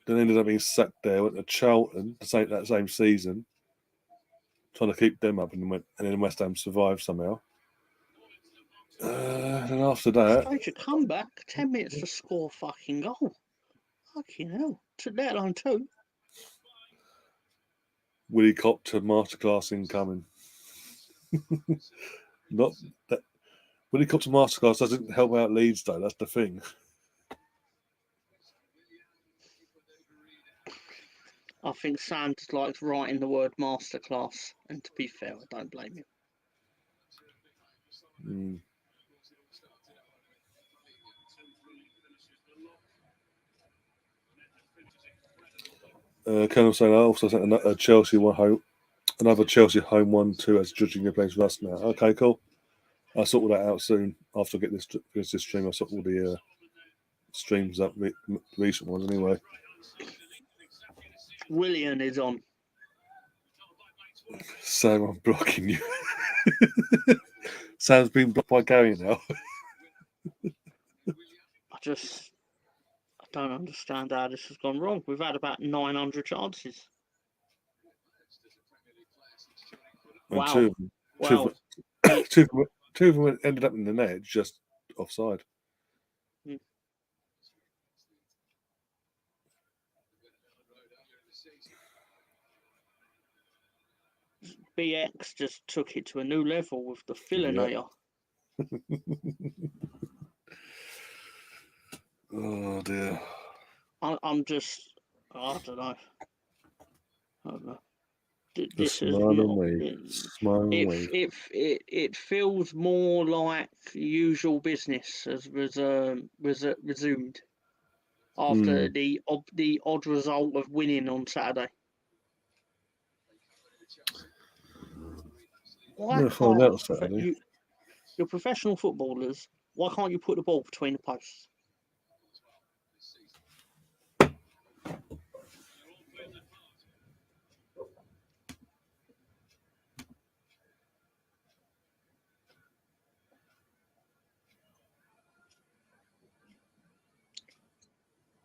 Then ended up being sacked there. Went to Charlton that same season, trying to keep them up, and then West Ham survived somehow. And after that, Stage a comeback, 10 minutes to score a fucking goal. Fucking hell. Let alone 2. Willie Copter masterclass incoming. Not that Willie Copter masterclass doesn't help out Leeds though. That's the thing. I think Sam just likes writing the word masterclass, and to be fair, I don't blame him. Colonel saying I also sent another Chelsea 1-2 as judging your place with us now. Okay, cool. I'll sort all that out soon after I get this stream. I'll sort all the streams up, recent ones anyway. William is on. Sam, I'm blocking you. Sam's been blocked by Gary now. I don't understand how this has gone wrong. We've had about 900 chances. Wow. Two of them ended up in the net, just offside. BX just took it to a new level with the Fillinator. Oh dear. I don't know. This is not, it feels more like usual business has resumed after the odd result of winning on Saturday. Why can't you're professional footballers? Why can't you put the ball between the posts?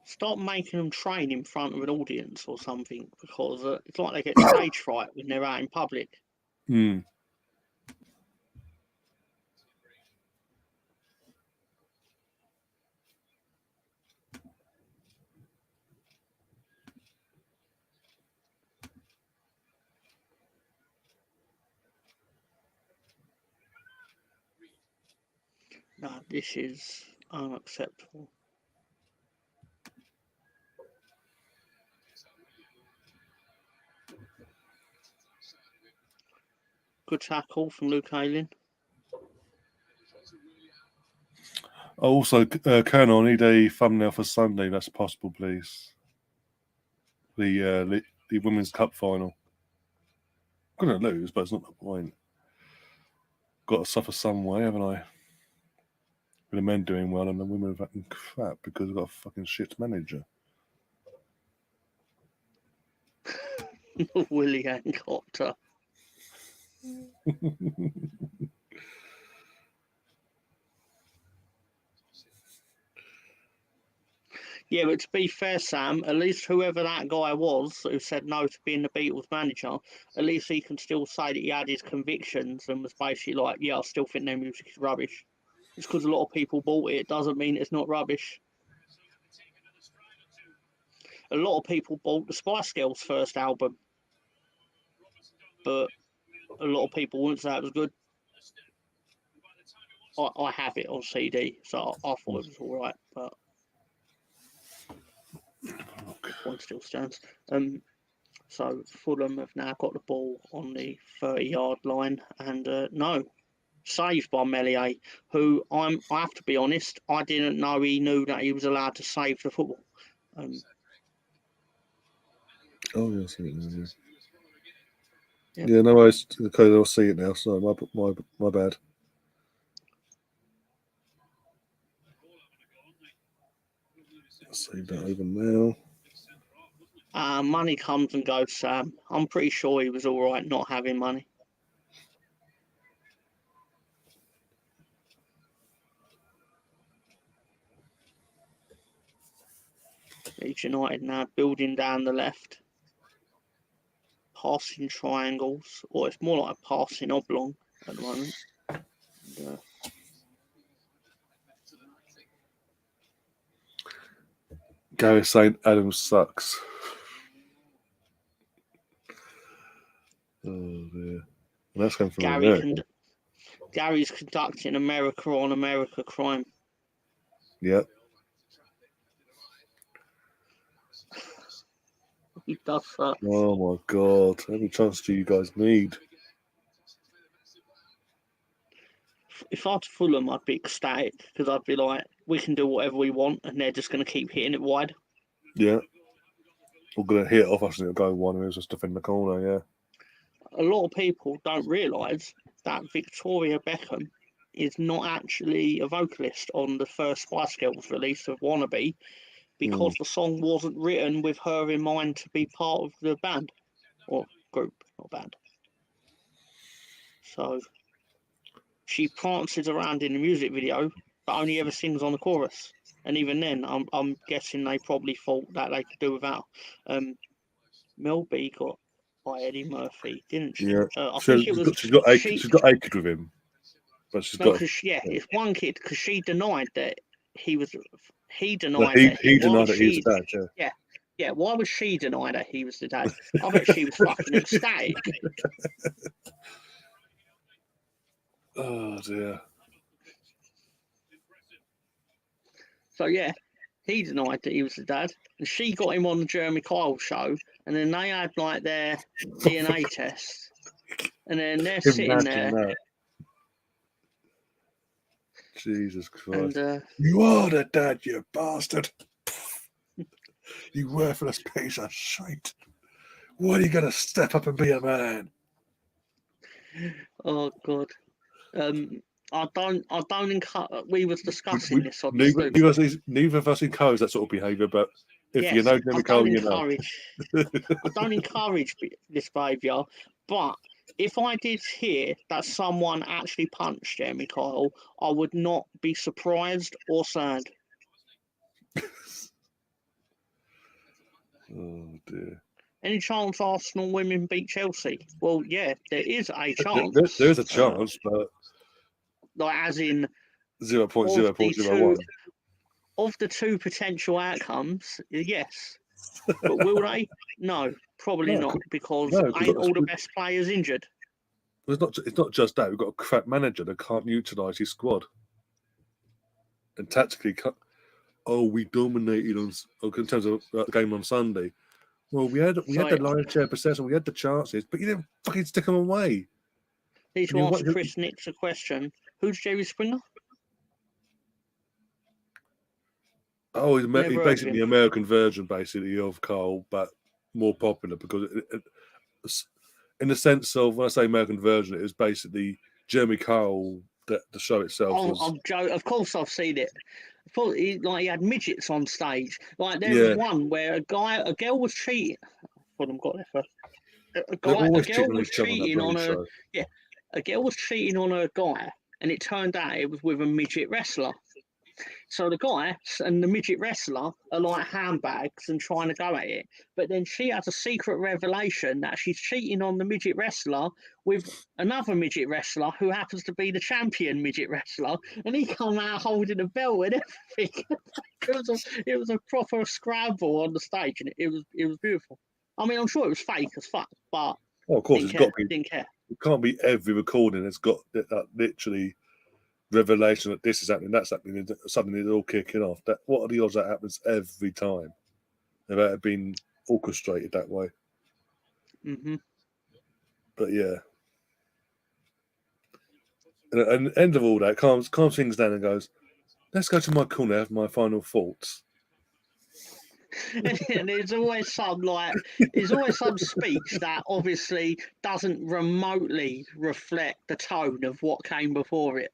Start making them train in front of an audience or something, because it's like they get stage fright when they're out in public. No, this is unacceptable. Good tackle from Luke Ayling. Also, Colonel, I need a thumbnail for Sunday. That's possible, please. The Women's Cup final. I'm going to lose, but it's not the point. Got to suffer some way, haven't I? With the men doing well and the women are fucking crap because I've got a fucking shit manager. Willie Helicopter. Yeah, but to be fair, Sam, at least whoever that guy was who said no to being the Beatles manager, at least he can still say that he had his convictions and was basically like, yeah, I still think their music is rubbish. Just because a lot of people bought it doesn't mean it's not rubbish. A lot of people bought the Spice Girls' first album, but a lot of people wouldn't say it was good. I have it on CD, so I thought it was all right, but the point still stands. So Fulham have now got the ball on the 30-yard line, and no, saved by Melier, who I have to be honest, I didn't know he knew that he was allowed to save the football. Oh, yeah, I see it now, yeah. Yep. Yeah, no worries. Okay, I'll see it now. So my bad. I'll save that over now. Money comes and goes, Sam. I'm pretty sure he was all right not having money. Leeds United now building down the left. Passing triangles, or it's more like a passing oblong at the moment. And, Gary saying Adam sucks. Oh dear. And that's coming from America. Gary's conducting America on America crime. Yep. He does suck. Oh my god. How many chances do you guys need? If I was Fulham, I'd be ecstatic because I'd be like, we can do whatever we want and they're just going to keep hitting it wide. Yeah. We're going to hit it off us and it'll go one who's just defend the corner, yeah. A lot of people don't realise that Victoria Beckham is not actually a vocalist on the first Spice Girls release of Wannabe because the song wasn't written with her in mind to be part of the band or group, not band. So she prances around in the music video, but only ever sings on the chorus. And even then, I'm guessing they probably thought that they could do without. Mel B got by Eddie Murphy, didn't she? Yeah. I think it was she's got ached with him. But she's no, got because it's one kid because she denied that he was. He denied well, that he why denied was that she? he was the dad, Yeah. Why would she deny that he was the dad? I bet she was fucking ecstatic. Oh dear. So yeah, he denied that he was the dad, and she got him on the Jeremy Kyle show, and then they had like their DNA test, and then they're sitting there. That. Jesus Christ! And you are the dad, you bastard! You worthless piece of shit! When are you gonna step up and be a man? Oh God. I don't encourage. We was discussing this on the stoop. Neither of us encourage that sort of behaviour, but if yes, you know Jeremy Kyle, you know. I don't encourage this behaviour, but if I did hear that someone actually punched Jeremy Kyle, I would not be surprised or sad. Oh dear. Any chance Arsenal women beat Chelsea? Well, yeah, there is a chance. There is a chance, but like as in 0.0.01. Of the two potential outcomes, yes. But will they? No, probably not, because ain't all the best players injured. It's not just that. We've got a crap manager that can't utilise his squad. And tactically, we dominated in terms of the game on Sunday. Well, we had the lion's share possession, we had the chances, but you didn't fucking stick them away. Need to ask Chris Nix a question. Who's Jerry Springer? Oh, he's basically the American version, basically, of Cole, but more popular because, in the sense of when I say American version, it was basically Jeremy Cole. The show itself was. Of course, I've seen it. He had midgets on stage. Like there was one where a girl was cheating. Fulham got there first. A girl was cheating on a a girl was cheating on a guy, and it turned out it was with a midget wrestler. So the guy and the midget wrestler are like handbags and trying to go at it. But then she has a secret revelation that she's cheating on the midget wrestler with another midget wrestler who happens to be the champion midget wrestler. And he come out holding a belt and everything. it was a proper scramble on the stage, and it was beautiful. I mean, I'm sure it was fake as fuck, but of course, didn't care. It can't be every recording that's got that literally revelation that this is happening, that's happening, suddenly it's all kicking off. What are the odds that happens every time? About it being orchestrated that way. Mm-hmm. But yeah, And at the end of all that, calms things down and goes, let's go to my corner, have my final thoughts. And there's always some speech that obviously doesn't remotely reflect the tone of what came before it.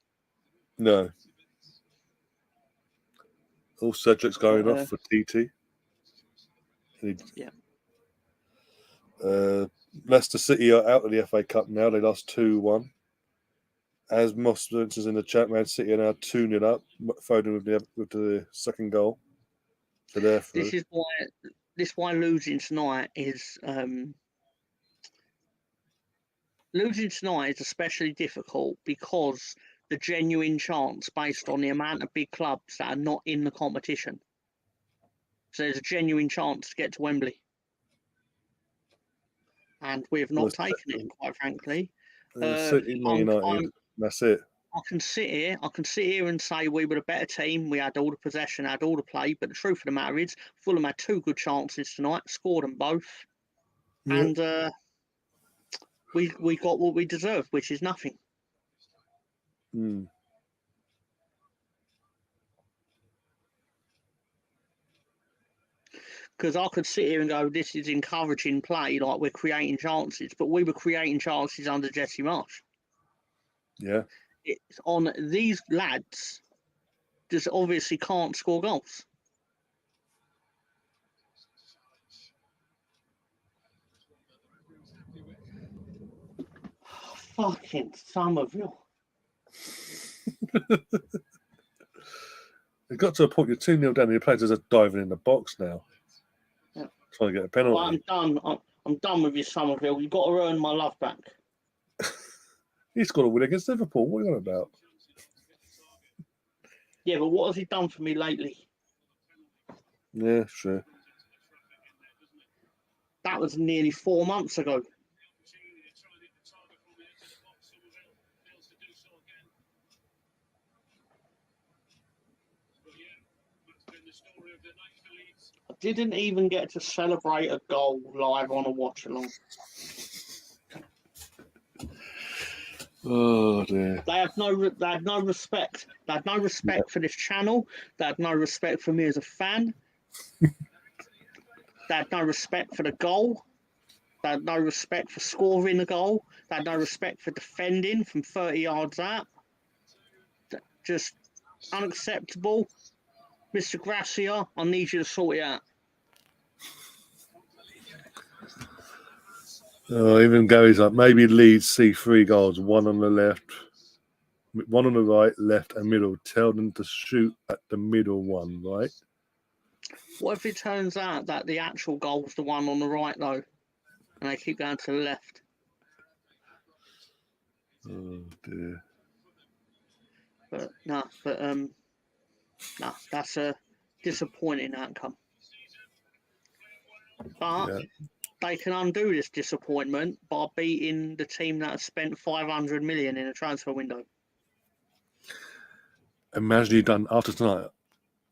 No. All Cedric's going off for TT. Yeah. Leicester City are out of the FA Cup now. They lost 2-1. As Moss mentions in the chat, Man City are now 2-0 up. Foden with the second goal. So they're through. This is why losing tonight is especially difficult, because the genuine chance based on the amount of big clubs that are not in the competition. So there's a genuine chance to get to Wembley. And we have not taken it, quite frankly. City, Man United, that's it. I can sit here and say we were a better team. We had all the possession, had all the play. But the truth of the matter is, Fulham had 2 good chances tonight, scored them both, and we got what we deserved, which is nothing. Because I could sit here and go, this is encouraging play, like we're creating chances, but we were creating chances under Jesse Marsh. Yeah. It's on these lads just obviously can't score goals. Fucking Somerville. It got to a point you're 2-0 down and your players are diving in the box now. Yeah. Trying to get a penalty. Well, I'm done. I'm done with you, Somerville. You've got to earn my love back. He's got a win against Liverpool. What are you on about? Yeah, but what has he done for me lately? Yeah, sure. That was nearly 4 months ago. I didn't even get to celebrate a goal live on a watch-along. Oh dear. They had no respect. They had no respect for this channel. They had no respect for me as a fan. They had no respect for the goal. They had no respect for scoring the goal. They had no respect for defending from 30 yards out. Just unacceptable. Mr. Gracia, I need you to sort it out. Oh, even Gary's like, maybe Leeds see 3 goals, 1 on the left, 1 on the right, left and middle. Tell them to shoot at the middle one, right? What if it turns out that the actual goal's the one on the right, though, and they keep going to the left? Oh, dear. That's a disappointing outcome. But they can undo this disappointment by beating the team that has spent 500 million in a transfer window. Imagine you done after tonight.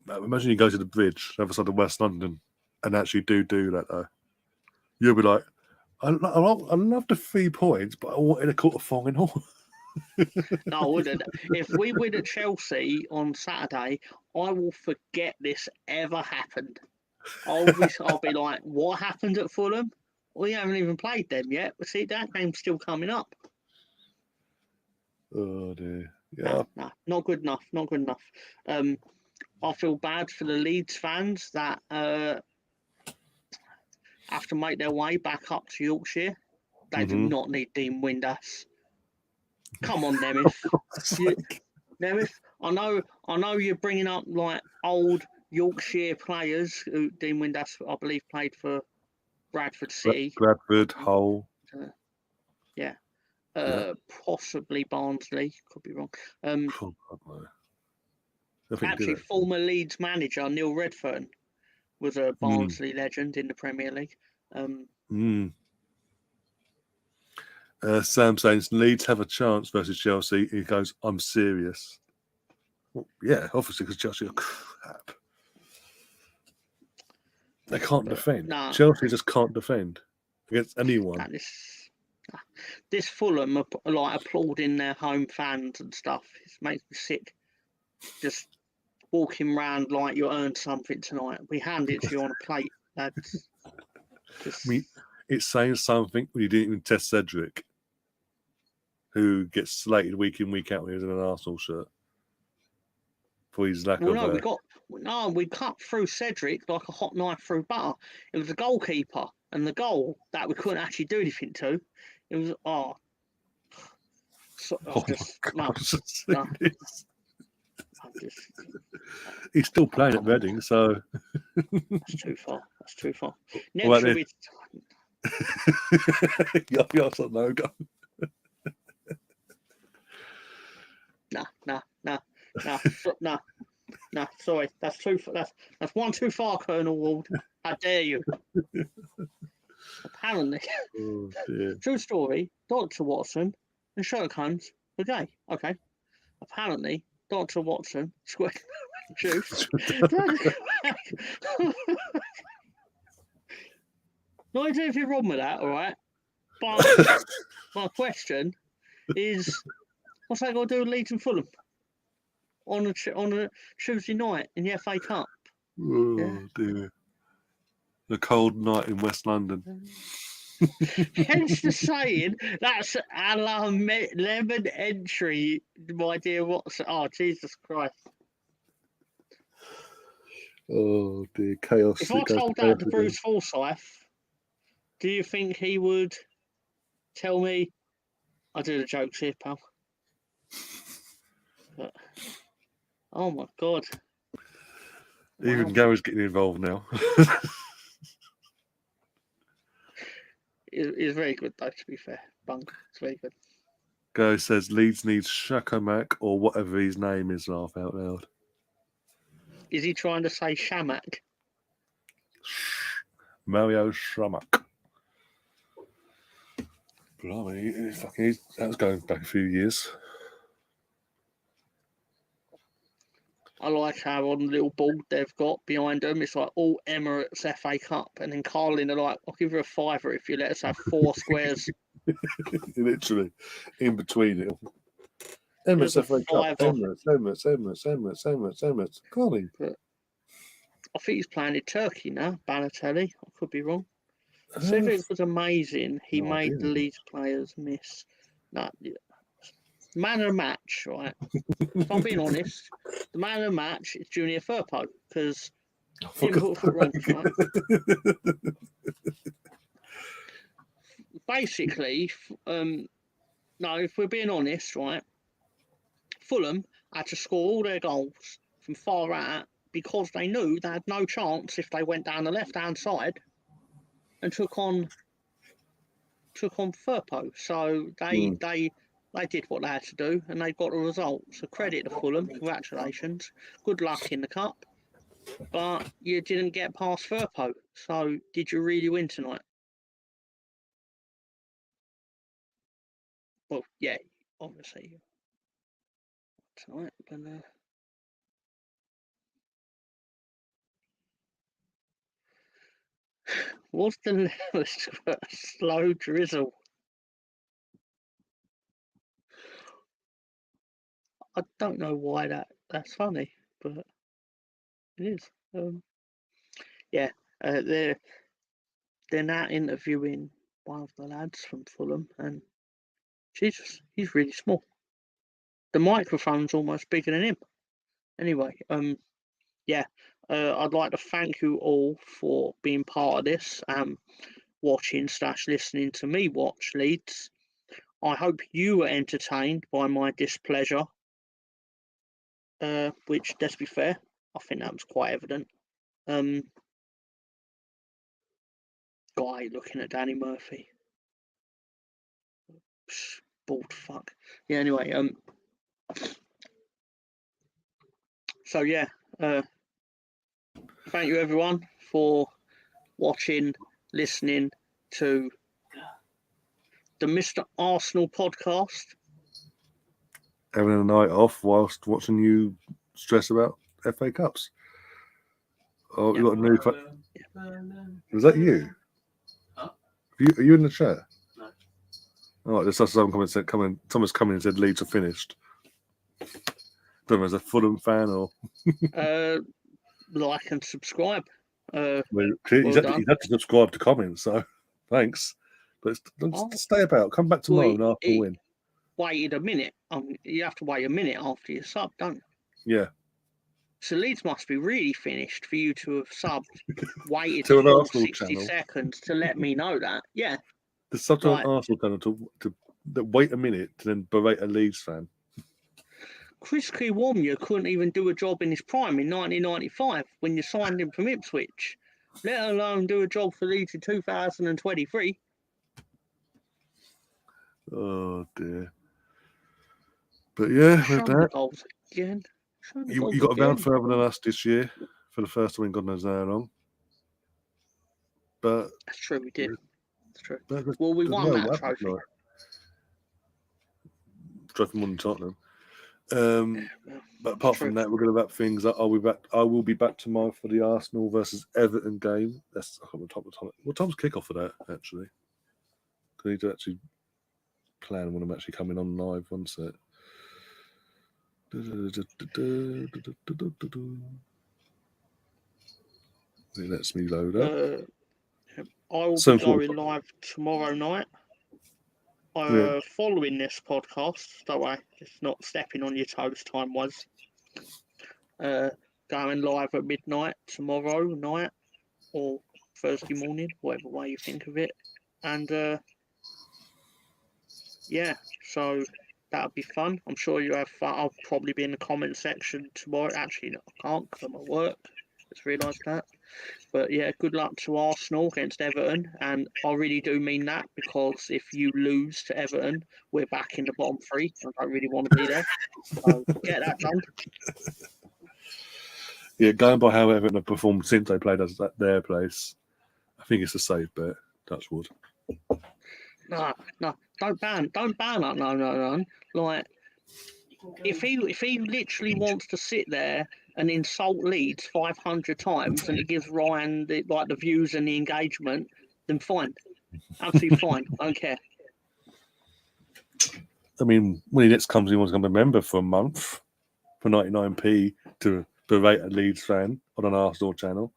Imagine you go to the bridge, the other side of West London, and actually do that though. You'll be like, I love the 3 points, but I wanted a quarter-final. No, I wouldn't. If we win at Chelsea on Saturday, I will forget this ever happened. I'll be like, what happened at Fulham? We haven't even played them yet. But see, that game's still coming up. Oh dear. Yeah. No, not good enough. Not good enough. I feel bad for the Leeds fans that have to make their way back up to Yorkshire. They do not need Dean Windass. Come on, Nemeth. Nemeth, I know you're bringing up like old Yorkshire players who Dean Windass, I believe, played for Bradford City. Bradford, Hull. Possibly Barnsley. Could be wrong. Actually, former Leeds manager Neil Redfern was a Barnsley legend in the Premier League. Sam saying Leeds have a chance versus Chelsea. He goes, I'm serious. Well, yeah, obviously, because Chelsea are crap. They can't defend. Chelsea just can't defend against anyone. This Fulham are like applauding their home fans and stuff. It makes me sick. Just walking round like you earned something tonight. We hand it to you on a plate, lads. Just... I mean, it's saying something when you didn't even test Cedric, who gets slated week in, week out when he's in an Arsenal shirt. For his lack of... we cut through Cedric like a hot knife through butter. It was the goalkeeper and the goal that we couldn't actually do anything to. It was He's still playing at Reading, so that's too far. That's too far. Next will be no go. No. Sorry, that's too. That's one too far, Colonel Ward. How dare you? Apparently, true story. Dr. Watson and Sherlock Holmes were gay. Okay. Apparently, Dr. Watson squared juice. Not anything wrong with that, all right. But my question is, what's that got to do with Leeds and Fulham on a Tuesday night in the FA Cup? Oh dear. The cold night in West London. Hence the saying, that's a la lemon entry, my dear Watson. Oh, Jesus Christ. Oh dear, chaos. If I told that to Bruce Forsyth, do you think he would tell me? I do the jokes here, pal. But, oh my God. Even Wow. Gary's getting involved now. It's very good, though, to be fair. Bunk. It's very good. Gary says Leeds needs Shakamak or whatever his name is, laugh out loud. Is he trying to say Shamak? Mario Shamak. Blimey, that was going back a few years. I like how on the little board they've got behind them, it's like all Emirates FA Cup, and then Carlin are like, I'll give you a fiver if you let us have 4 squares. Literally, in between it. Emirates FA Cup. Emirates. Carlin. I think he's playing in Turkey now, Balotelli. I could be wrong. Cedric was amazing. He made the Leeds players miss. Man of the match, right? If I'm being honest, the man of the match is Junior Firpo because he didn't put a foot wrong. Right? Basically, if we're being honest, right, Fulham had to score all their goals from far out because they knew they had no chance if they went down the left-hand side and took on Firpo. So they did what they had to do and they got the result. So credit to Fulham, congratulations. Good luck in the cup. But you didn't get past Firpo. So did you really win tonight? Well, yeah, obviously. Tonight, but what's the lowest for a slow drizzle? I don't know why that's funny, but it is. They're now interviewing one of the lads from Fulham, and Jesus, he's really small. The microphone's almost bigger than him. Anyway, I'd like to thank you all for being part of this, watching/listening to me watch Leeds. I hope you were entertained by my displeasure, which, let's be fair, I think that was quite evident. Guy looking at Danny Murphy. Bald fuck. Yeah, anyway, so yeah, thank you everyone for watching, listening to the Mr. Arsenal podcast. Having a night off whilst watching you stress about FA Cups. Oh, you got a new. Was that you? Huh? Are you in the chair? No. Oh, there's someone's come in and said Leeds are finished. Don't know if it's a Fulham fan or. Like and subscribe. He's Well had done. to subscribe to comments, so thanks. But stay about. Come back tomorrow and after win. Waited a minute. You have to wait a minute after you sub, don't you? Yeah. So Leeds must be really finished for you to have subbed, waited To an the full Arsenal 60 channel. seconds to let me know that. Yeah. There's such an Arsenal channel to wait a minute to then berate a Leeds fan. Chris Kiwomya couldn't even do a job in his prime in 1995 when you signed him from Ipswich, let alone do a job for Leeds in 2023. Oh dear. But yeah, with that, goals again. You got around further than us this year for the first time in God knows how long. But that's true, we did. That's true. But well, we won that trophy. Like. Trophy more than Tottenham. But apart from that, we're going to wrap things up. I will be back tomorrow for the Arsenal versus Everton game. That's what time's kickoff for that? Actually, I need to actually plan when I'm actually coming on live. One sec. It lets me load up. I will be going live tomorrow night. Following this podcast, don't worry, just not stepping on your toes time was. Going live at midnight tomorrow night or Thursday morning, whatever way you think of it. And yeah, so that'll be fun. I'm sure you have fun. I'll probably be in the comment section tomorrow. Actually, no, I can't because I'm at work. Just realised that. But yeah, good luck to Arsenal against Everton. And I really do mean that, because if you lose to Everton, we're back in the bottom three. I don't really want to be there. So get that done. Yeah, going by how Everton have performed since they played us at their place, I think it's a safe bet. Touch wood. No, don't ban that. No. Like, if he literally wants to sit there and insult Leeds 500 times and it gives Ryan the views and the engagement, then fine. Absolutely fine. I don't care. I mean, when he next comes, he wants to become a member for a month for 99p to berate a Leeds fan on an Arsenal channel.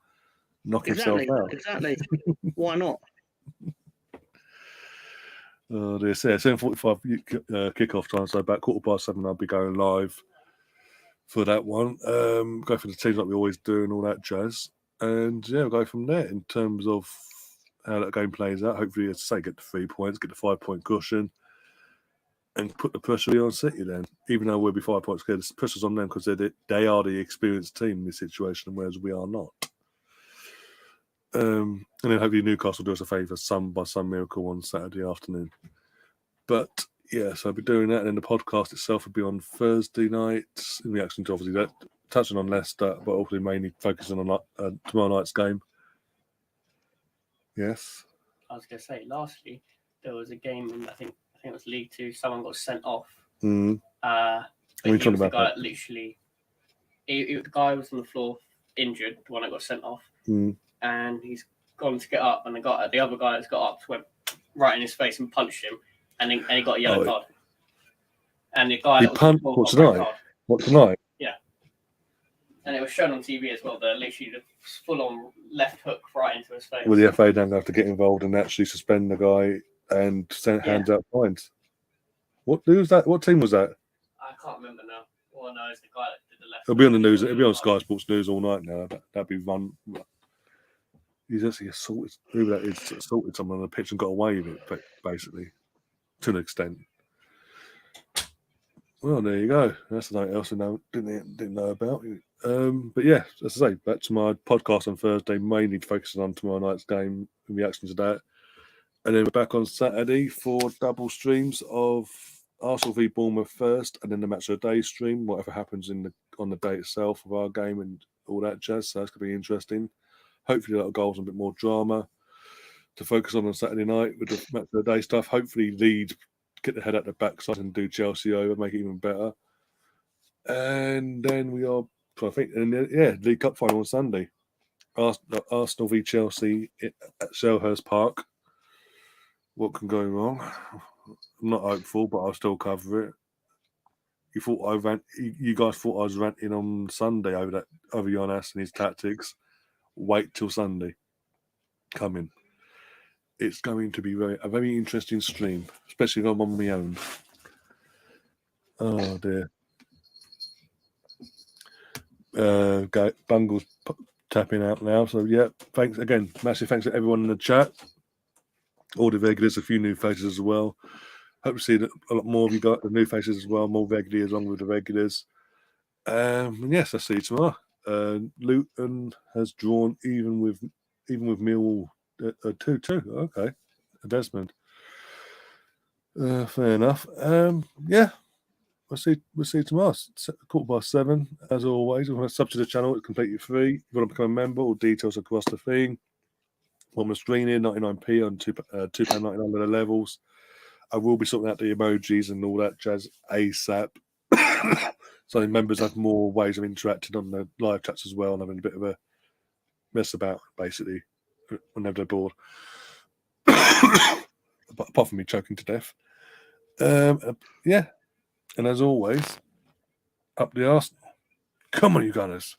Knock himself out. Exactly. Why not? They say 7:45 kickoff time, so about 7:15 I'll be going live for that one. Go for the teams like we always do and all that jazz. And yeah, we'll go from there in terms of how that game plays out. Hopefully, as I say, get the 3 points, get the 5-point cushion, and put the pressure on City then. Even though we'll be 5 points clear, the pressure's on them because they are the experienced team in this situation, whereas we are not. And then hopefully Newcastle do us a favour by some miracle on Saturday afternoon. But yeah, so I'll be doing that, and then the podcast itself will be on Thursday night in reaction to obviously that, touching on Leicester, but also mainly focusing on tomorrow night's game. Yes. I was going to say, lastly, there was a game, I think it was League Two, someone got sent off. Mm. But he was the guy that literally, the guy was on the floor injured, the one that got sent off. Mm. And he's gone to get up, and the other guy that's got up went right in his face and punched him, and he got a yellow card. And the guy that was what tonight? What tonight? Yeah. And it was shown on TV as well. Literally the full-on left hook right into his face. Well, the FA don't have to get involved and actually suspend the guy and send hands out fines. Who was that? What team was that? I can't remember now. All I know is the guy that did the left. It'll be on the news. It'll be on Sky Sports News all night now. That'd be run. He's actually assaulted. Who that is assaulted someone on the pitch and got away with it, basically, to an extent. Well, there you go. That's something else I didn't know about. But yeah, as I say, back to my podcast on Thursday, mainly focusing on tomorrow night's game and reaction to that. And then we're back on Saturday for double streams of Arsenal v Bournemouth first, and then the match of the day stream, whatever happens on the day itself of our game and all that jazz. So that's going to be interesting. Hopefully, a lot of goals and a bit more drama to focus on Saturday night with the match of the day stuff. Hopefully, Leeds get the head out the backside and do Chelsea over, make it even better. And then we are, I think, League Cup final on Sunday. Arsenal v Chelsea at Selhurst Park. What can go wrong? I'm not hopeful, but I'll still cover it. You guys thought I was ranting on Sunday over Jonas and his tactics. Wait till Sunday. Coming. It's going to be a very interesting stream, especially if I'm on my own. Oh dear. Bungle's tapping out now. So yeah, thanks again. Massive thanks to everyone in the chat. All the regulars, a few new faces as well. Hope to see a lot more of you got the new faces as well, more regularly along with the regulars. And yes, I'll see you tomorrow. Luton has drawn even with Millwall 2-2. Okay, Desmond. Fair enough. Yeah, we'll see you tomorrow. 7:15. As always, if you want to sub to the channel, it's completely free. If you want to become a member, all details across the thing. On the screen here, 99p on £2.99 the levels. I will be sorting out the emojis and all that jazz ASAP. So members have more ways of interacting on the live chats as well and having a bit of a mess about, basically, whenever they're bored. Apart from me choking to death. Yeah. And as always, up the Arsenal. Come on, you Gunners.